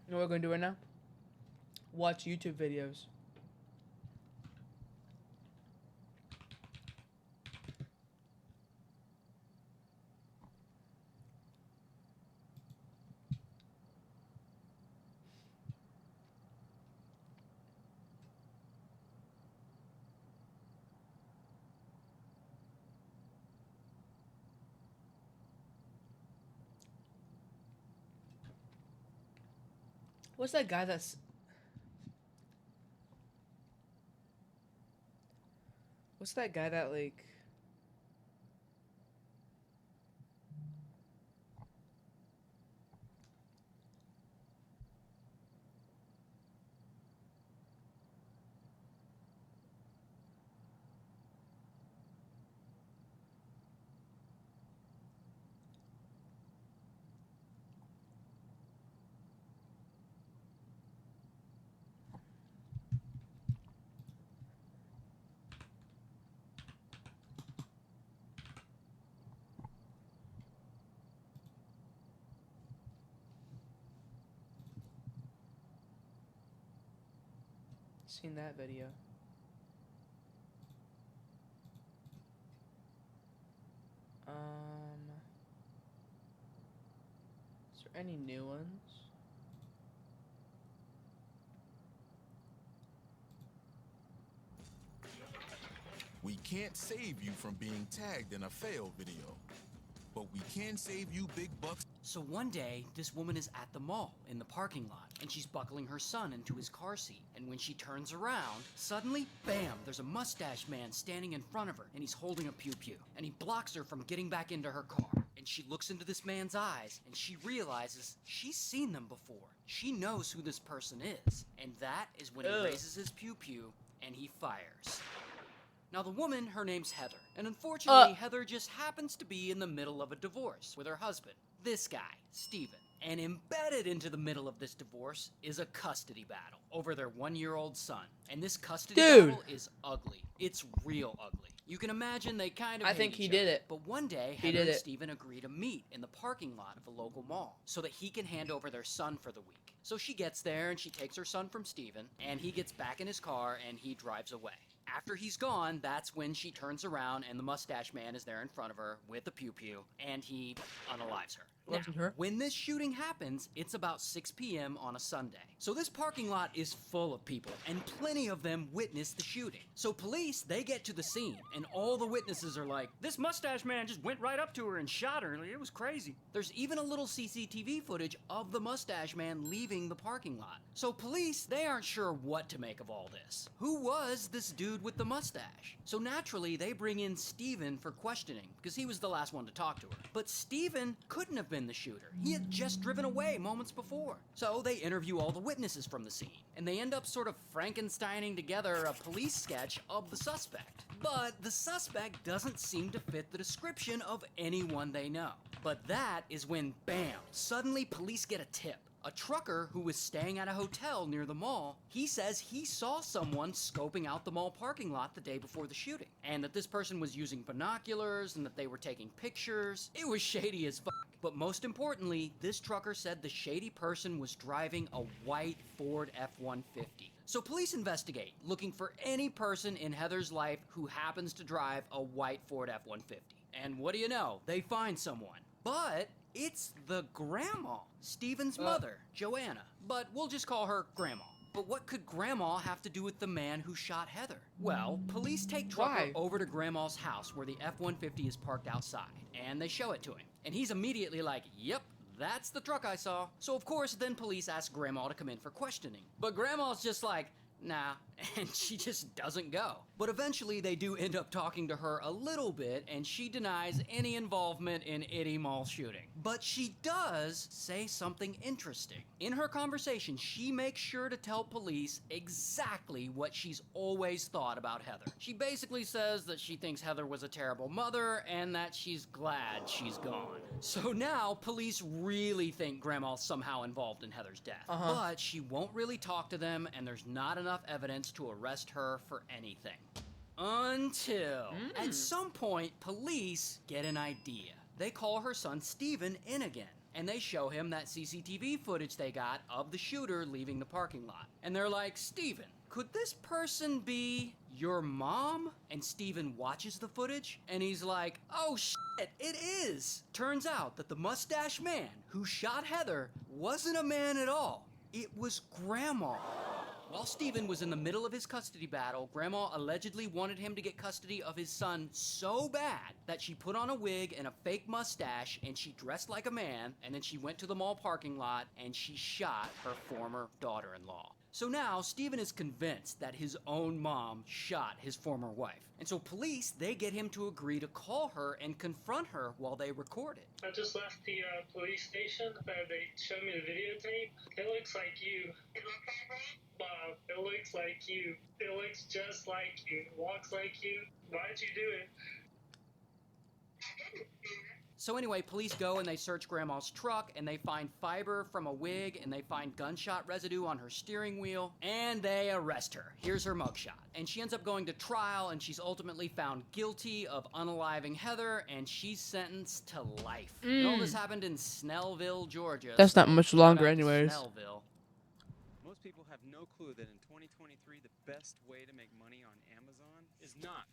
You know what we're gonna do right now? Watch YouTube videos. What's that guy that's... What's that guy that, like... Seen that video. Is there any new ones? We can't save you from being tagged in a fail video, but we can save you big bucks. So one day, this woman is at the mall in the parking lot, and she's buckling her son into his car seat. And when she turns around, suddenly, bam, there's a mustache man standing in front of her, and he's holding a pew-pew. And he blocks her from getting back into her car. And she looks into this man's eyes, and she realizes she's seen them before. She knows who this person is. And that is when he raises his pew-pew, and he fires. Now the woman, her name's Heather, and unfortunately Heather just happens to be in the middle of a divorce with her husband, this guy, Steven. And embedded into the middle of this divorce is a custody battle over their 1-year-old son. And this custody battle is ugly. It's real ugly. You can imagine they kind of hate each other. But one day, Heather and Steven agree to meet in the parking lot of a local mall so that he can hand over their son for the week. So she gets there and she takes her son from Steven, and he gets back in his car and he drives away. After he's gone, that's when she turns around and the mustache man is there in front of her with the pew-pew, and he unalives her. Now, Wasn't her. when this shooting happens, it's about 6 p.m. on a Sunday. So this parking lot is full of people, and plenty of them witnessed the shooting. So police, they get to the scene, and all the witnesses are like, this mustache man just went right up to her and shot her. It was crazy. There's even a little CCTV footage of the mustache man leaving the parking lot. So police, they aren't sure what to make of all this. Who was this dude with the mustache? So naturally, they bring in Steven for questioning, because he was the last one to talk to her. But Steven couldn't have been the shooter. He had just driven away moments before. So they interview all the witnesses from the scene, and they end up sort of Frankensteining together a police sketch of the suspect. But the suspect doesn't seem to fit the description of anyone they know. But that is when, bam, suddenly police get a tip. A trucker who was staying at a hotel near the mall, he says he saw someone scoping out the mall parking lot the day before the shooting, and that this person was using binoculars and that they were taking pictures. It was shady as fuck. But most importantly, this trucker said the shady person was driving a white Ford F-150. So police investigate, looking for any person in Heather's life who happens to drive a white Ford F-150. And what do you know? They find someone. But it's the grandma, Steven's mother, Joanna. But we'll just call her Grandma. But what could Grandma have to do with the man who shot Heather? Well, police take Trucker over to Grandma's house where the F-150 is parked outside, and they show it to him. And he's immediately like, yep, that's the truck I saw. So of course, then police ask Grandma to come in for questioning. But Grandma's just like, nah, and she just doesn't go. But eventually they do end up talking to her a little bit, and she denies any involvement in any mall shooting. But she does say something interesting. In her conversation, she makes sure to tell police exactly what she's always thought about Heather. She basically says that she thinks Heather was a terrible mother and that she's glad she's gone. So now police really think Grandma's somehow involved in Heather's death. But she won't really talk to them, and there's not enough evidence to arrest her for anything. Until, at some point, police get an idea. They call her son Steven in again, and they show him that CCTV footage they got of the shooter leaving the parking lot. And they're like, Steven, could this person be your mom? And Steven watches the footage, and he's like, oh shit, it is! Turns out that the mustache man who shot Heather wasn't a man at all. It was Grandma. While Steven was in the middle of his custody battle, Grandma allegedly wanted him to get custody of his son so bad that she put on a wig and a fake mustache, and she dressed like a man, and then she went to the mall parking lot and she shot her former daughter-in-law. So now, Steven is convinced that his own mom shot his former wife. And so police, they get him to agree to call her and confront her while they record it. I just left the police station. They showed me the videotape. It looks like you. It looks like me? Mom, it looks like you. It looks just like you. It walks like you. Why'd you do it? I didn't do it. So anyway, police go and they search Grandma's truck, and they find fiber from a wig, and they find gunshot residue on her steering wheel, and they arrest her. Here's her mugshot. And she ends up going to trial, and she's ultimately found guilty of unaliving Heather, and she's sentenced to life. And all this happened in Snellville, Georgia. That's so not much shout longer out to anyways. Snellville. Most people have no clue that in 2023, the best way to make money on Amazon is not.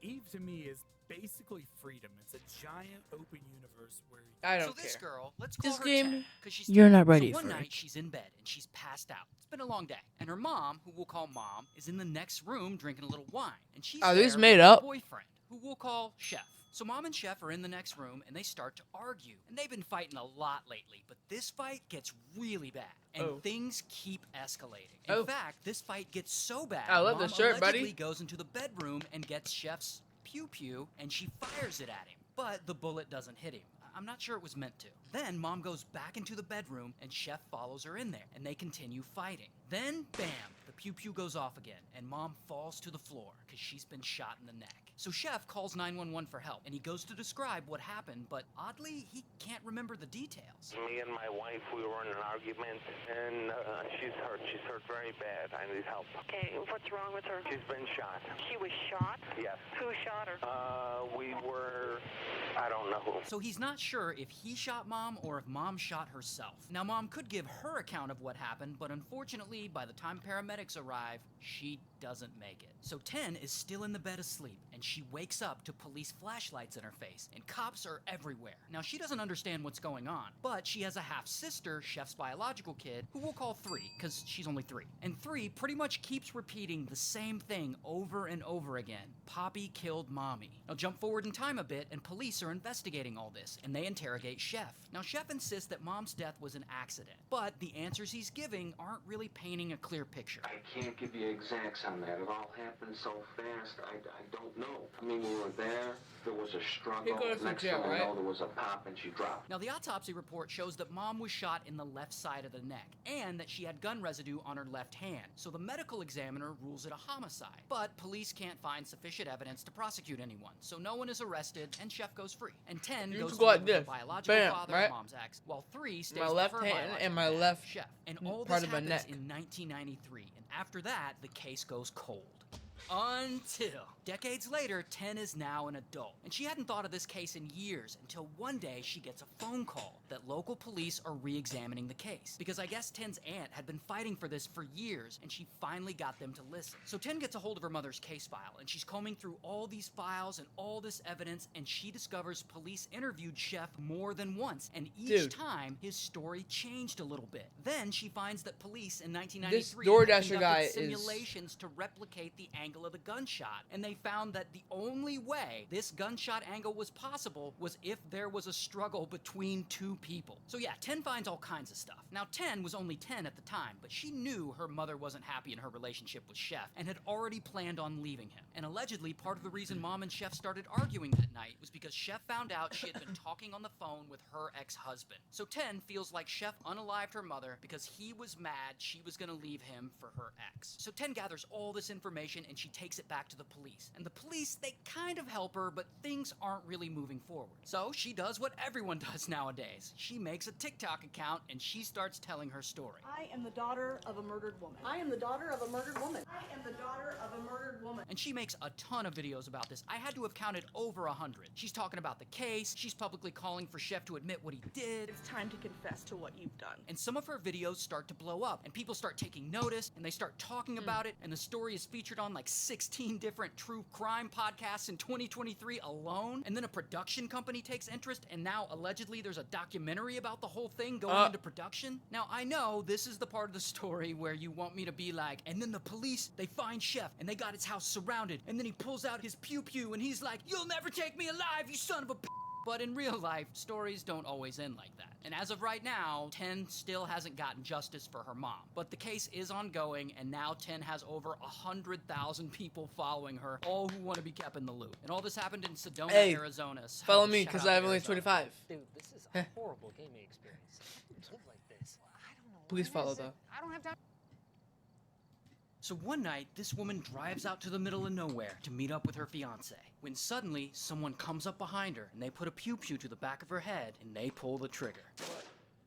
Eve to me is basically freedom. It's a giant open universe where I don't So this care. girl, let's call This her game, Ted, 'cause she's you're 10. not ready so one for night it. she's in bed and she's passed out. It's been a long day, and her mom, who we'll call Mom, is in the next room drinking a little wine, and she's Oh, there these with made her up. boyfriend, who we'll call Chef. So Mom and Chef are in the next room, and they start to argue, and they've been fighting a lot lately. But this fight gets really bad, and things keep escalating. In fact, this fight gets so bad, I love Mom this shirt, buddy. allegedly goes into the bedroom and gets Chef's pew-pew, and she fires it at him. But the bullet doesn't hit him. I'm not sure it was meant to. Then Mom goes back into the bedroom, and Chef follows her in there, and they continue fighting. Then, bam, the pew-pew goes off again, and Mom falls to the floor because she's been shot in the neck. So Chef calls 911 for help, and he goes to describe what happened, but oddly, he can't remember the details. Me and my wife, we were in an argument, and she's hurt. She's hurt very bad. I need help. Okay, what's wrong with her? She's been shot. She was shot? Yes. Who shot her? We were... I don't know who. So he's not sure if he shot Mom or if Mom shot herself. Now, Mom could give her account of what happened, but unfortunately, by the time paramedics arrive, she doesn't make it. So 10 is still in the bed asleep, and she wakes up to police flashlights in her face, and cops are everywhere. Now, she doesn't understand what's going on, but she has a half-sister, Chef's biological kid, who we'll call 3, because she's only 3. And 3 pretty much keeps repeating the same thing over and over again. Poppy killed Mommy. Now, jump forward in time a bit, and police are investigating all this, and they interrogate Chef. Now, Chef insists that Mom's death was an accident, but the answers he's giving aren't really painting a clear picture. I can't give you exacts on that. It all happened so fast, I don't know. I mean, we were there was a struggle. Next thing I know, there was a pop and she dropped. Now, the autopsy report shows that Mom was shot in the left side of the neck, and that she had gun residue on her left hand, so the medical examiner rules it a homicide. But police can't find sufficient evidence to prosecute anyone, so no one is arrested, and Chef goes free. And 10 goes to live with the biological father of Mom's ex, while 3 stays with left her hand biological and my dad, left Chef. And all part this of my happens neck. in 1993, and after that, the case goes cold. Until decades later, 10 is now an adult, and she hadn't thought of this case in years until one day she gets a phone call that local police are re-examining the case, because I guess 10's aunt had been fighting for this for years, and she finally got them to listen. So 10 gets a hold of her mother's case file, and she's combing through all these files and all this evidence, and she discovers police interviewed Chef more than once, and each time his story changed a little bit. Then she finds that police in 1993 DoorDasher guy conducted is- simulations to replicate the angle of the gunshot, and they found that the only way this gunshot angle was possible was if there was a struggle between 2 people. So yeah, 10 finds all kinds of stuff. Now 10 was only 10 at the time, but she knew her mother wasn't happy in her relationship with Chef and had already planned on leaving him. And allegedly, part of the reason Mom and Chef started arguing that night was because Chef found out she had been talking on the phone with her ex-husband. So 10 feels like Chef unalived her mother because he was mad she was gonna leave him for her ex. So 10 gathers all this information and she takes it back to the police. And the police, they kind of help her, but things aren't really moving forward. So she does what everyone does nowadays. She makes a TikTok account and she starts telling her story. I am the daughter of a murdered woman. I am the daughter of a murdered woman. I am the daughter of a murdered woman. And she makes a ton of videos about this. I had to have counted over 100. She's talking about the case. She's publicly calling for Chef to admit what he did. It's time to confess to what you've done. And some of her videos start to blow up, and people start taking notice, and they start talking about it, and the story is featured on like 16 different true crime podcasts in 2023 alone. And then a production company takes interest, and now allegedly there's a documentary about the whole thing going into production. Now, I know this is the part of the story where you want me to be like, and then the police, they find Chef, and they got his house surrounded, and then he pulls out his pew-pew, and he's like, "You'll never take me alive, you son of a b***." But in real life, stories don't always end like that. And as of right now, 10 still hasn't gotten justice for her mom. But the case is ongoing, and now 10 has over 100,000 people following her, all who want to be kept in the loop. And all this happened in Sedona, Arizona. So Follow me, shout because out I have only Arizona. 25. Dude, this is a horrible gaming experience. I don't live like this. I don't know. Please what follow, is it. though. I don't have time. So one night, this woman drives out to the middle of nowhere to meet up with her fiance, when suddenly someone comes up behind her and they put a pew-pew to the back of her head and they pull the trigger.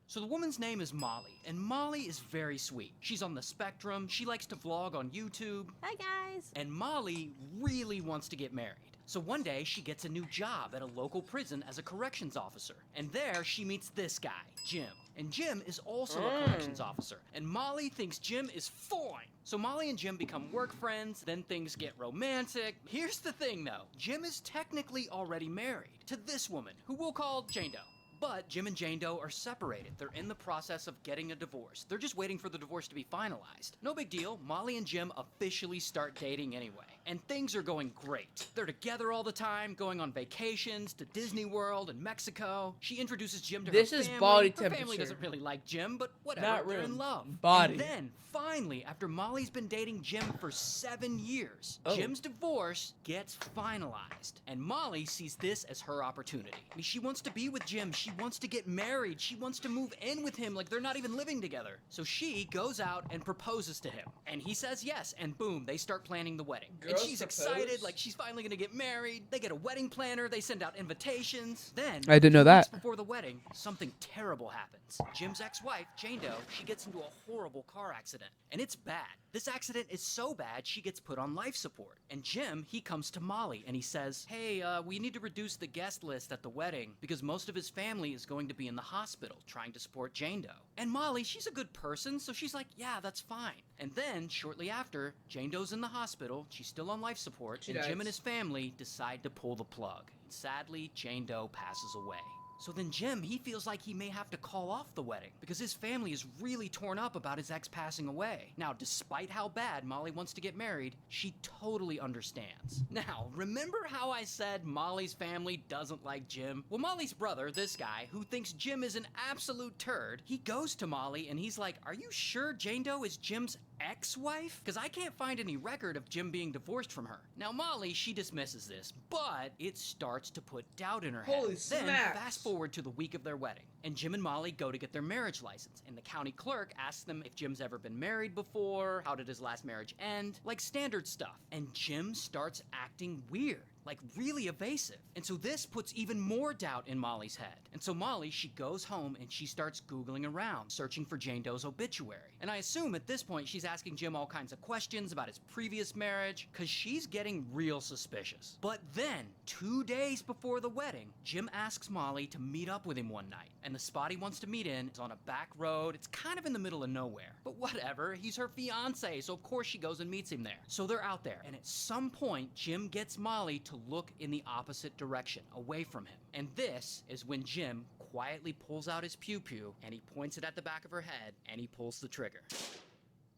So the woman's name is Molly, and Molly is very sweet. She's on the spectrum, she likes to vlog on YouTube. Hi guys! And Molly really wants to get married. So one day, she gets a new job at a local prison as a corrections officer. And there, she meets this guy, Jim. And Jim is also a corrections officer. And Molly thinks Jim is fine. So Molly and Jim become work friends, then things get romantic. Here's the thing though, Jim is technically already married to this woman, who we'll call Jane Doe. But Jim and Jane Doe are separated. They're in the process of getting a divorce. They're just waiting for the divorce to be finalized. No big deal, Molly and Jim officially start dating anyway. And things are going great. They're together all the time, going on vacations to Disney World and Mexico. She introduces Jim to This her is family. body Her family temperature. doesn't really like Jim, but whatever, Not they're room. in love. Body. And then, finally, after Molly's been dating Jim for 7 years, Oh. Jim's divorce gets finalized. And Molly sees this as her opportunity. I mean, she wants to be with Jim. She wants to get married. She wants to move in with him like they're not even living together. So she goes out and proposes to him. And he says yes, and boom, they start planning the wedding. And Girls she's propose? excited, like she's finally gonna get married. They get a wedding planner, they send out invitations. Then, I didn't know 2 weeks that. before the wedding, something terrible happens. Jim's ex-wife, Jane Doe, she gets into a horrible car accident. And it's bad. This accident is so bad she gets put on life support. And Jim, he comes to Molly and he says, hey, we need to reduce the guest list at the wedding because most of his family is going to be in the hospital trying to support Jane Doe. And Molly, she's a good person, so she's like, yeah, that's fine. And then, shortly after, Jane Doe's in the hospital, she's still on life support, and Jim and his family decide to pull the plug. And sadly, Jane Doe passes away. So then Jim, he feels like he may have to call off the wedding because his family is really torn up about his ex passing away. Now, despite how bad Molly wants to get married, she totally understands. Now, remember how I said Molly's family doesn't like Jim? Well, Molly's brother, this guy, who thinks Jim is an absolute turd, he goes to Molly and he's like, are you sure Jane Doe is Jim's ex-wife? Because I can't find any record of Jim being divorced from her. Now, Molly, she dismisses this, but it starts to put doubt in her head. Holy Then, smacks. fast forward to the week of their wedding, and Jim and Molly go to get their marriage license, and the county clerk asks them if Jim's ever been married before, how did his last marriage end, like standard stuff. And Jim starts acting weird. Like really evasive. And so this puts even more doubt in Molly's head. And so Molly, she goes home and she starts Googling around, searching for Jane Doe's obituary. And I assume at this point she's asking Jim all kinds of questions about his previous marriage, because she's getting real suspicious. But then, 2 days before the wedding, Jim asks Molly to meet up with him one night. And the spot he wants to meet in is on a back road. It's kind of in the middle of nowhere. But whatever, he's her fiance, so of course she goes and meets him there. So they're out there, and at some point, Jim gets Molly to look in the opposite direction, away from him. And this is when Jim quietly pulls out his pew-pew, and he points it at the back of her head, and he pulls the trigger.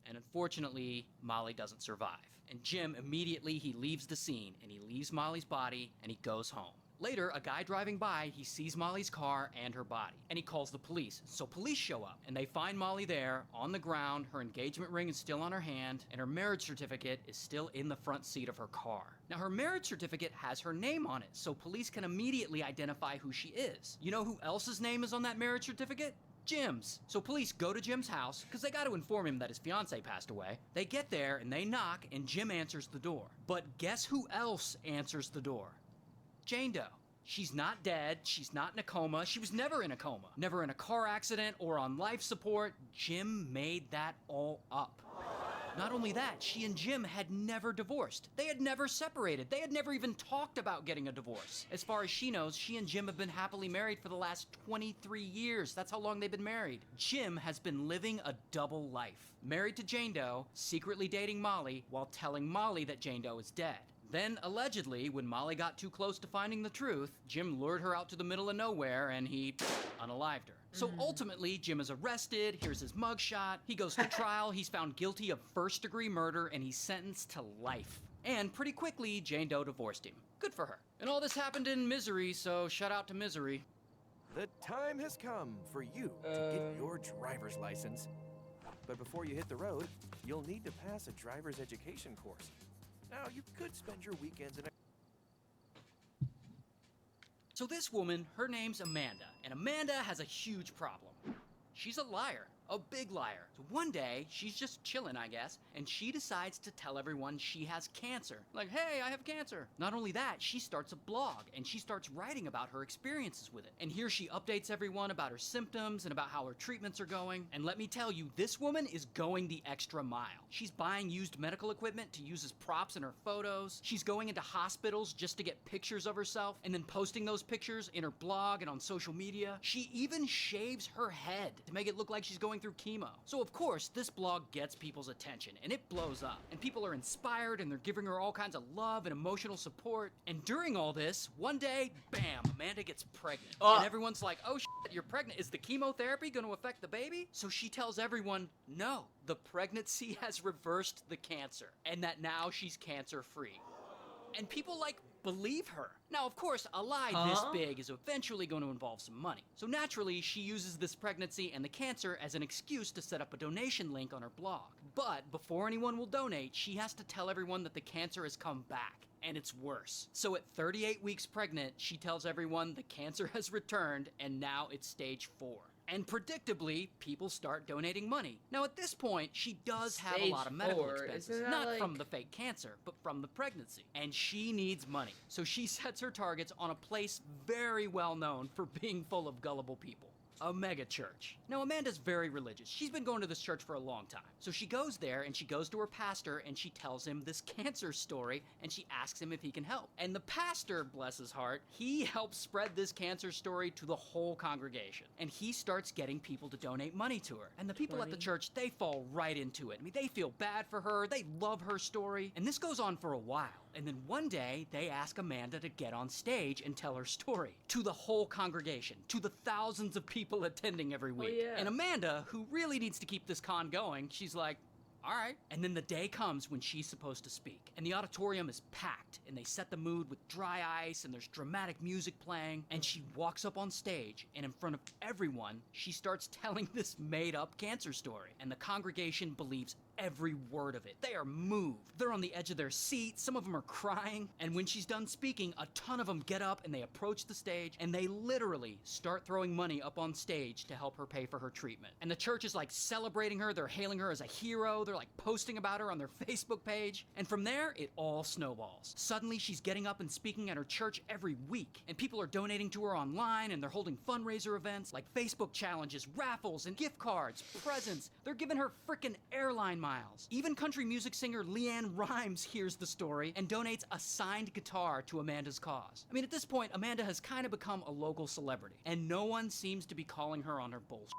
And unfortunately, Molly doesn't survive. And Jim immediately, he leaves the scene, and he leaves Molly's body, and he goes home. Later, a guy driving by, he sees Molly's car and her body, and he calls the police. So police show up, and they find Molly there, on the ground, her engagement ring is still on her hand, and her marriage certificate is still in the front seat of her car. Now, her marriage certificate has her name on it, so police can immediately identify who she is. You know who else's name is on that marriage certificate? Jim's. So police go to Jim's house, because they got to inform him that his fiancée passed away. They get there, and they knock, and Jim answers the door. But guess who else answers the door? Jane Doe. She's not dead, she's not in a coma, she was never in a coma, never in a car accident or on life support. Jim made that all up. Not only that, she and Jim had never divorced. They had never separated. They had never even talked about getting a divorce. As far as she knows, she and Jim have been happily married for the last 23 years. That's how long they've been married. Jim has been living a double life. Married to Jane Doe, secretly dating Molly, while telling Molly that Jane Doe is dead. Then, allegedly, when Molly got too close to finding the truth, Jim lured her out to the middle of nowhere and he unalived her. So ultimately, Jim is arrested, here's his mugshot, he goes to trial, he's found guilty of first-degree murder, and he's sentenced to life. And pretty quickly, Jane Doe divorced him. Good for her. And all this happened in misery, so shout out to misery. The time has come for you to get your driver's license. But before you hit the road, you'll need to pass a driver's education course. Now, you could spend your weekends in a... So this woman, her name's Amanda, and Amanda has a huge problem. She's a liar. A big liar. So one day, she's just chilling, I guess, and she decides to tell everyone she has cancer. Like, hey, I have cancer. Not only that, she starts a blog, and she starts writing about her experiences with it. And here she updates everyone about her symptoms and about how her treatments are going. And let me tell you, this woman is going the extra mile. She's buying used medical equipment to use as props in her photos. She's going into hospitals just to get pictures of herself, and then posting those pictures in her blog and on social media. She even shaves her head to make it look like she's going through chemo. So of course, this blog gets people's attention, and it blows up. And people are inspired, and they're giving her all kinds of love and emotional support. And during all this, one day, bam, Amanda gets pregnant. And everyone's like, oh shit, you're pregnant. Is the chemotherapy going to affect the baby? So she tells everyone, no, the pregnancy has reversed the cancer, and that now she's cancer-free. And people, like, believe her. Now, of course, a lie this big is eventually going to involve some money. So naturally, she uses this pregnancy and the cancer as an excuse to set up a donation link on her blog. But before anyone will donate, she has to tell everyone that the cancer has come back, and it's worse. So at 38 weeks pregnant, she tells everyone the cancer has returned, and now it's stage 4. And predictably, people start donating money. Now at this point, she does have a lot of medical expenses. Not from the fake cancer, but from the pregnancy. And she needs money. So she sets her targets on a place very well known for being full of gullible people. a mega church. Now, Amanda's very religious. She's been going to this church for a long time. So she goes there and she goes to her pastor and she tells him this cancer story and she asks him if he can help. And the pastor, bless his heart, he helps spread this cancer story to the whole congregation. And he starts getting people to donate money to her. And the people at the church, they fall right into it. I mean, they feel bad for her. They love her story. And this goes on for a while. And then one day, they ask Amanda to get on stage and tell her story to the whole congregation, to the thousands of people attending every week. yeah. And Amanda, who really needs to keep this con going, she's like, all right. And then the day comes when she's supposed to speak. And the auditorium is packed, and they set the mood with dry ice, and there's dramatic music playing. And she walks up on stage, and in front of everyone, she starts telling this made-up cancer story. And the congregation believes every word of it. They are moved. They're on the edge of their seats. Some of them are crying. And when she's done speaking, a ton of them get up and they approach the stage and they literally start throwing money up on stage to help her pay for her treatment. And the church is like celebrating her. They're hailing her as a hero. They're like posting about her on their Facebook page. And from there, it all snowballs. Suddenly, she's getting up and speaking at her church every week. And people are donating to her online and they're holding fundraiser events like Facebook challenges, raffles, and gift cards, presents. They're giving her frickin' airline miles. Even country music singer Leanne Rimes hears the story and donates a signed guitar to Amanda's cause. I mean, at this point, Amanda has kind of become a local celebrity, and no one seems to be calling her on her bullshit.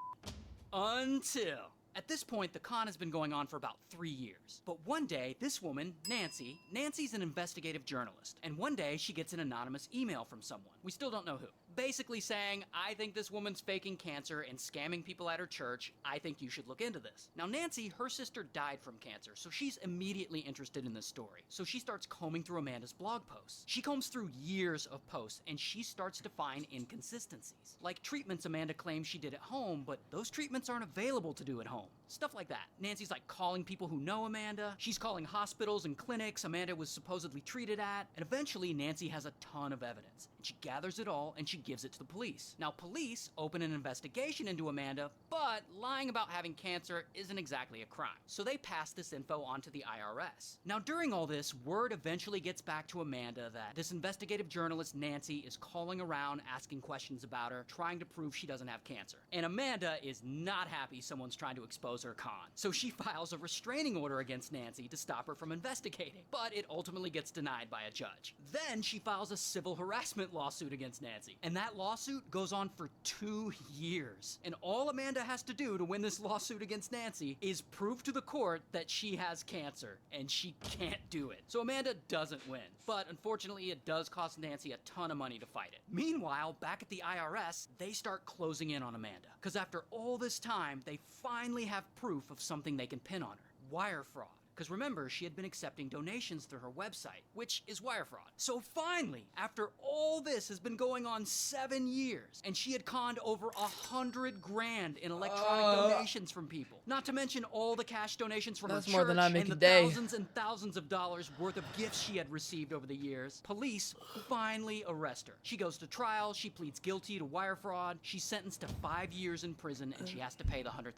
Until... At this point, the con has been going on for about 3 years. But one day, this woman, Nancy's an investigative journalist. And one day, she gets an anonymous email from someone. We still don't know who. Basically saying, I think this woman's faking cancer and scamming people at her church. I think you should look into this. Now, Nancy, her sister died from cancer, so she's immediately interested in this story. So she starts combing through Amanda's blog posts. She combs through years of posts, and she starts to find inconsistencies. Like treatments Amanda claims she did at home, but those treatments aren't available to do at home. Stuff like that. Nancy's like calling people who know Amanda. She's calling hospitals and clinics Amanda was supposedly treated at. And eventually, Nancy has a ton of evidence. And she gathers it all and she gives it to the police. Now, police open an investigation into Amanda, but lying about having cancer isn't exactly a crime. So they pass this info on to the IRS. Now, during all this, word eventually gets back to Amanda that this investigative journalist, Nancy, is calling around asking questions about her, trying to prove she doesn't have cancer. And Amanda is not happy someone's trying to expose her con. So she files a restraining order against Nancy to stop her from investigating, but it ultimately gets denied by a judge. Then she files a civil harassment lawsuit against Nancy, and that lawsuit goes on for 2 years. And all Amanda has to do to win this lawsuit against Nancy is prove to the court that she has cancer, and she can't do it. So Amanda doesn't win, but unfortunately it does cost Nancy a ton of money to fight it. Meanwhile, back at the IRS, they start closing in on Amanda, because after all this time, they finally have proof of something they can pin on her: wire fraud. Because remember, she had been accepting donations through her website, which is wire fraud. So finally, after all this has been going on 7 years, and she had conned over $100 grand in electronic donations from people, not to mention all the cash donations from her That's more than I church make and a the day. thousands and thousands of dollars worth of gifts she had received over the years, police finally arrest her. She goes to trial, she pleads guilty to wire fraud, she's sentenced to 5 years in prison, and she has to pay the $100,000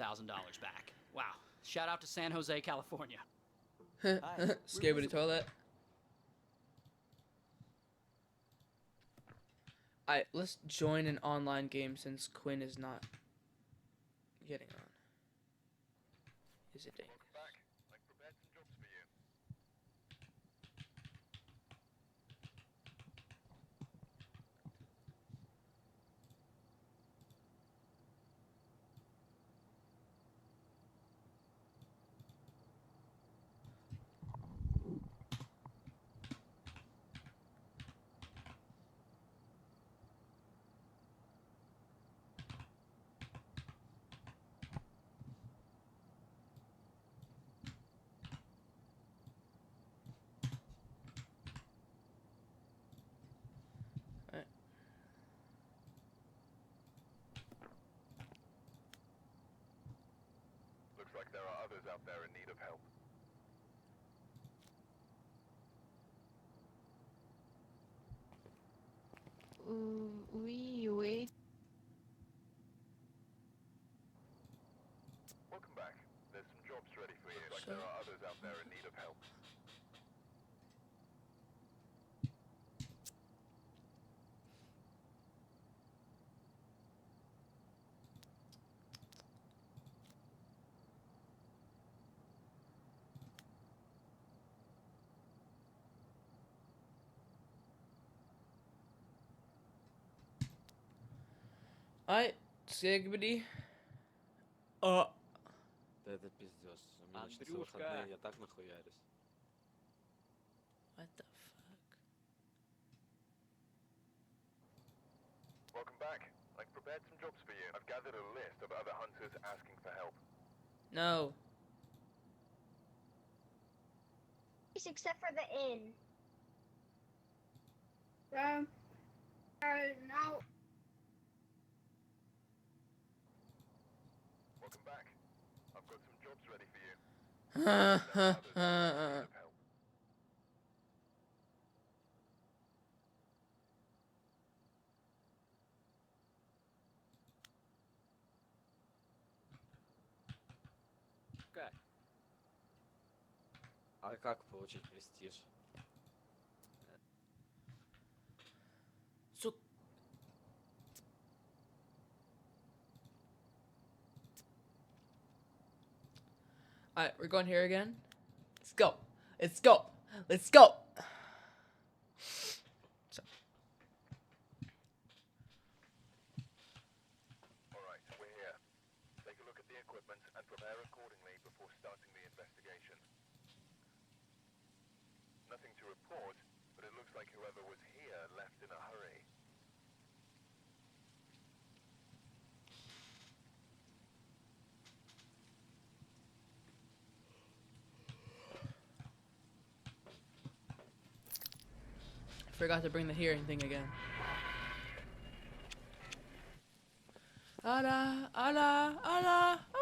back. Wow. Shout out to San Jose, California. Scared with the toilet. Alright, let's join an online game since Quinn is not getting on. Is it dangerous? Looks like there are others out there in need of help. Oui. Welcome back. There's some jobs ready for you. Looks like there are others out there in need of help. Alright, Skibbity. Да это пиздёж. У меня начнутся выходные, я так нахуярюсь. What the fuck? Welcome back. I've prepared some jobs for you. I've gathered a list of other hunters asking for help. No. Except for the inn. Now. Welcome back. I've got some jobs ready for you. Как? А как получить престиж? So. Alright, we're going here again. Let's go. Let's go. Let's go. So. Alright, we're here. Take a look at the equipment and prepare accordingly before starting the investigation. Nothing to report, but it looks like whoever was here left in a hurry. Forgot to bring the hearing thing again. Allah, Allah, Allah, Allah.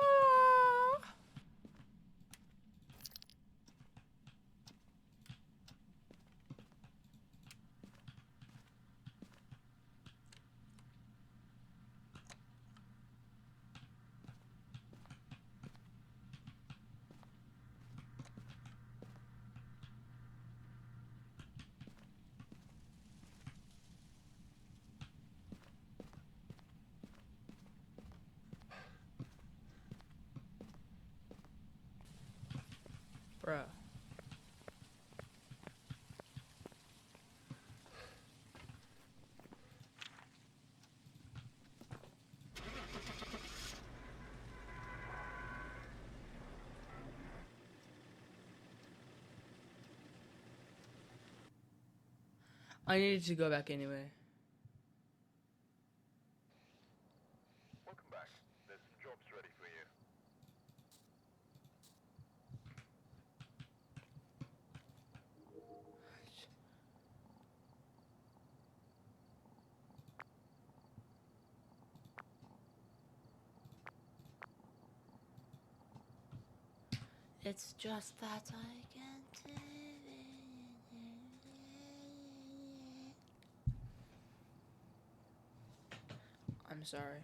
Bruh. I needed to go back anyway. Welcome back. There's some jobs ready for you. It's just that I can't do it. I'm sorry.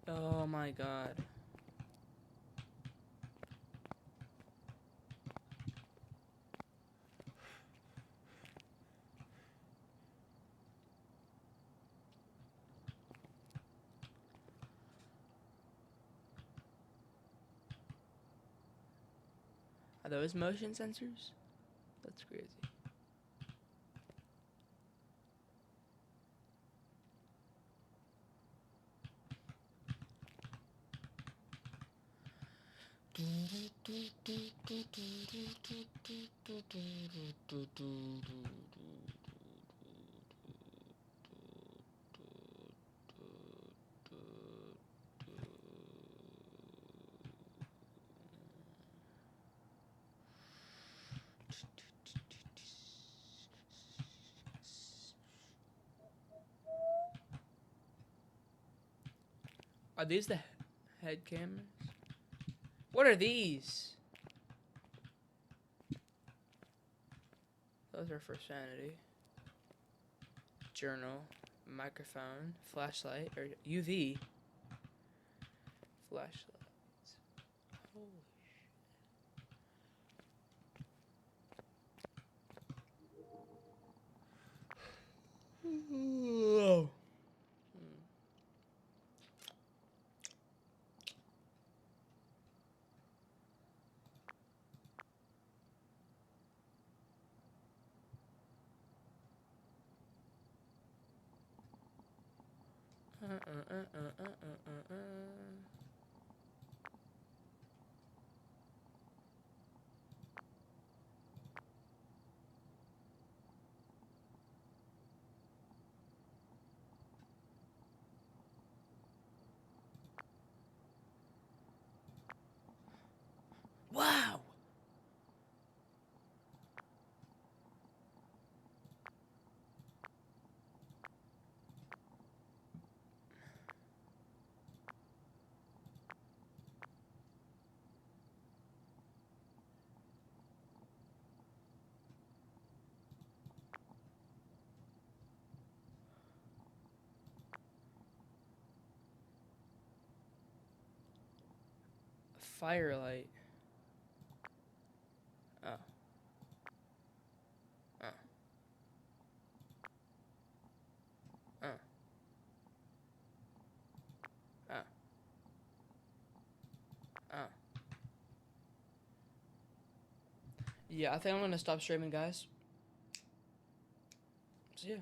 Oh my god. Are those motion sensors? That's crazy. Are these the head cameras? What are these? Those are for sanity. Journal, microphone, flashlight, or UV. Flashlights. Holy shit. Wow. Firelight. Oh. Oh. Oh. Oh. Oh. Yeah, I think I'm gonna stop streaming, guys. See ya.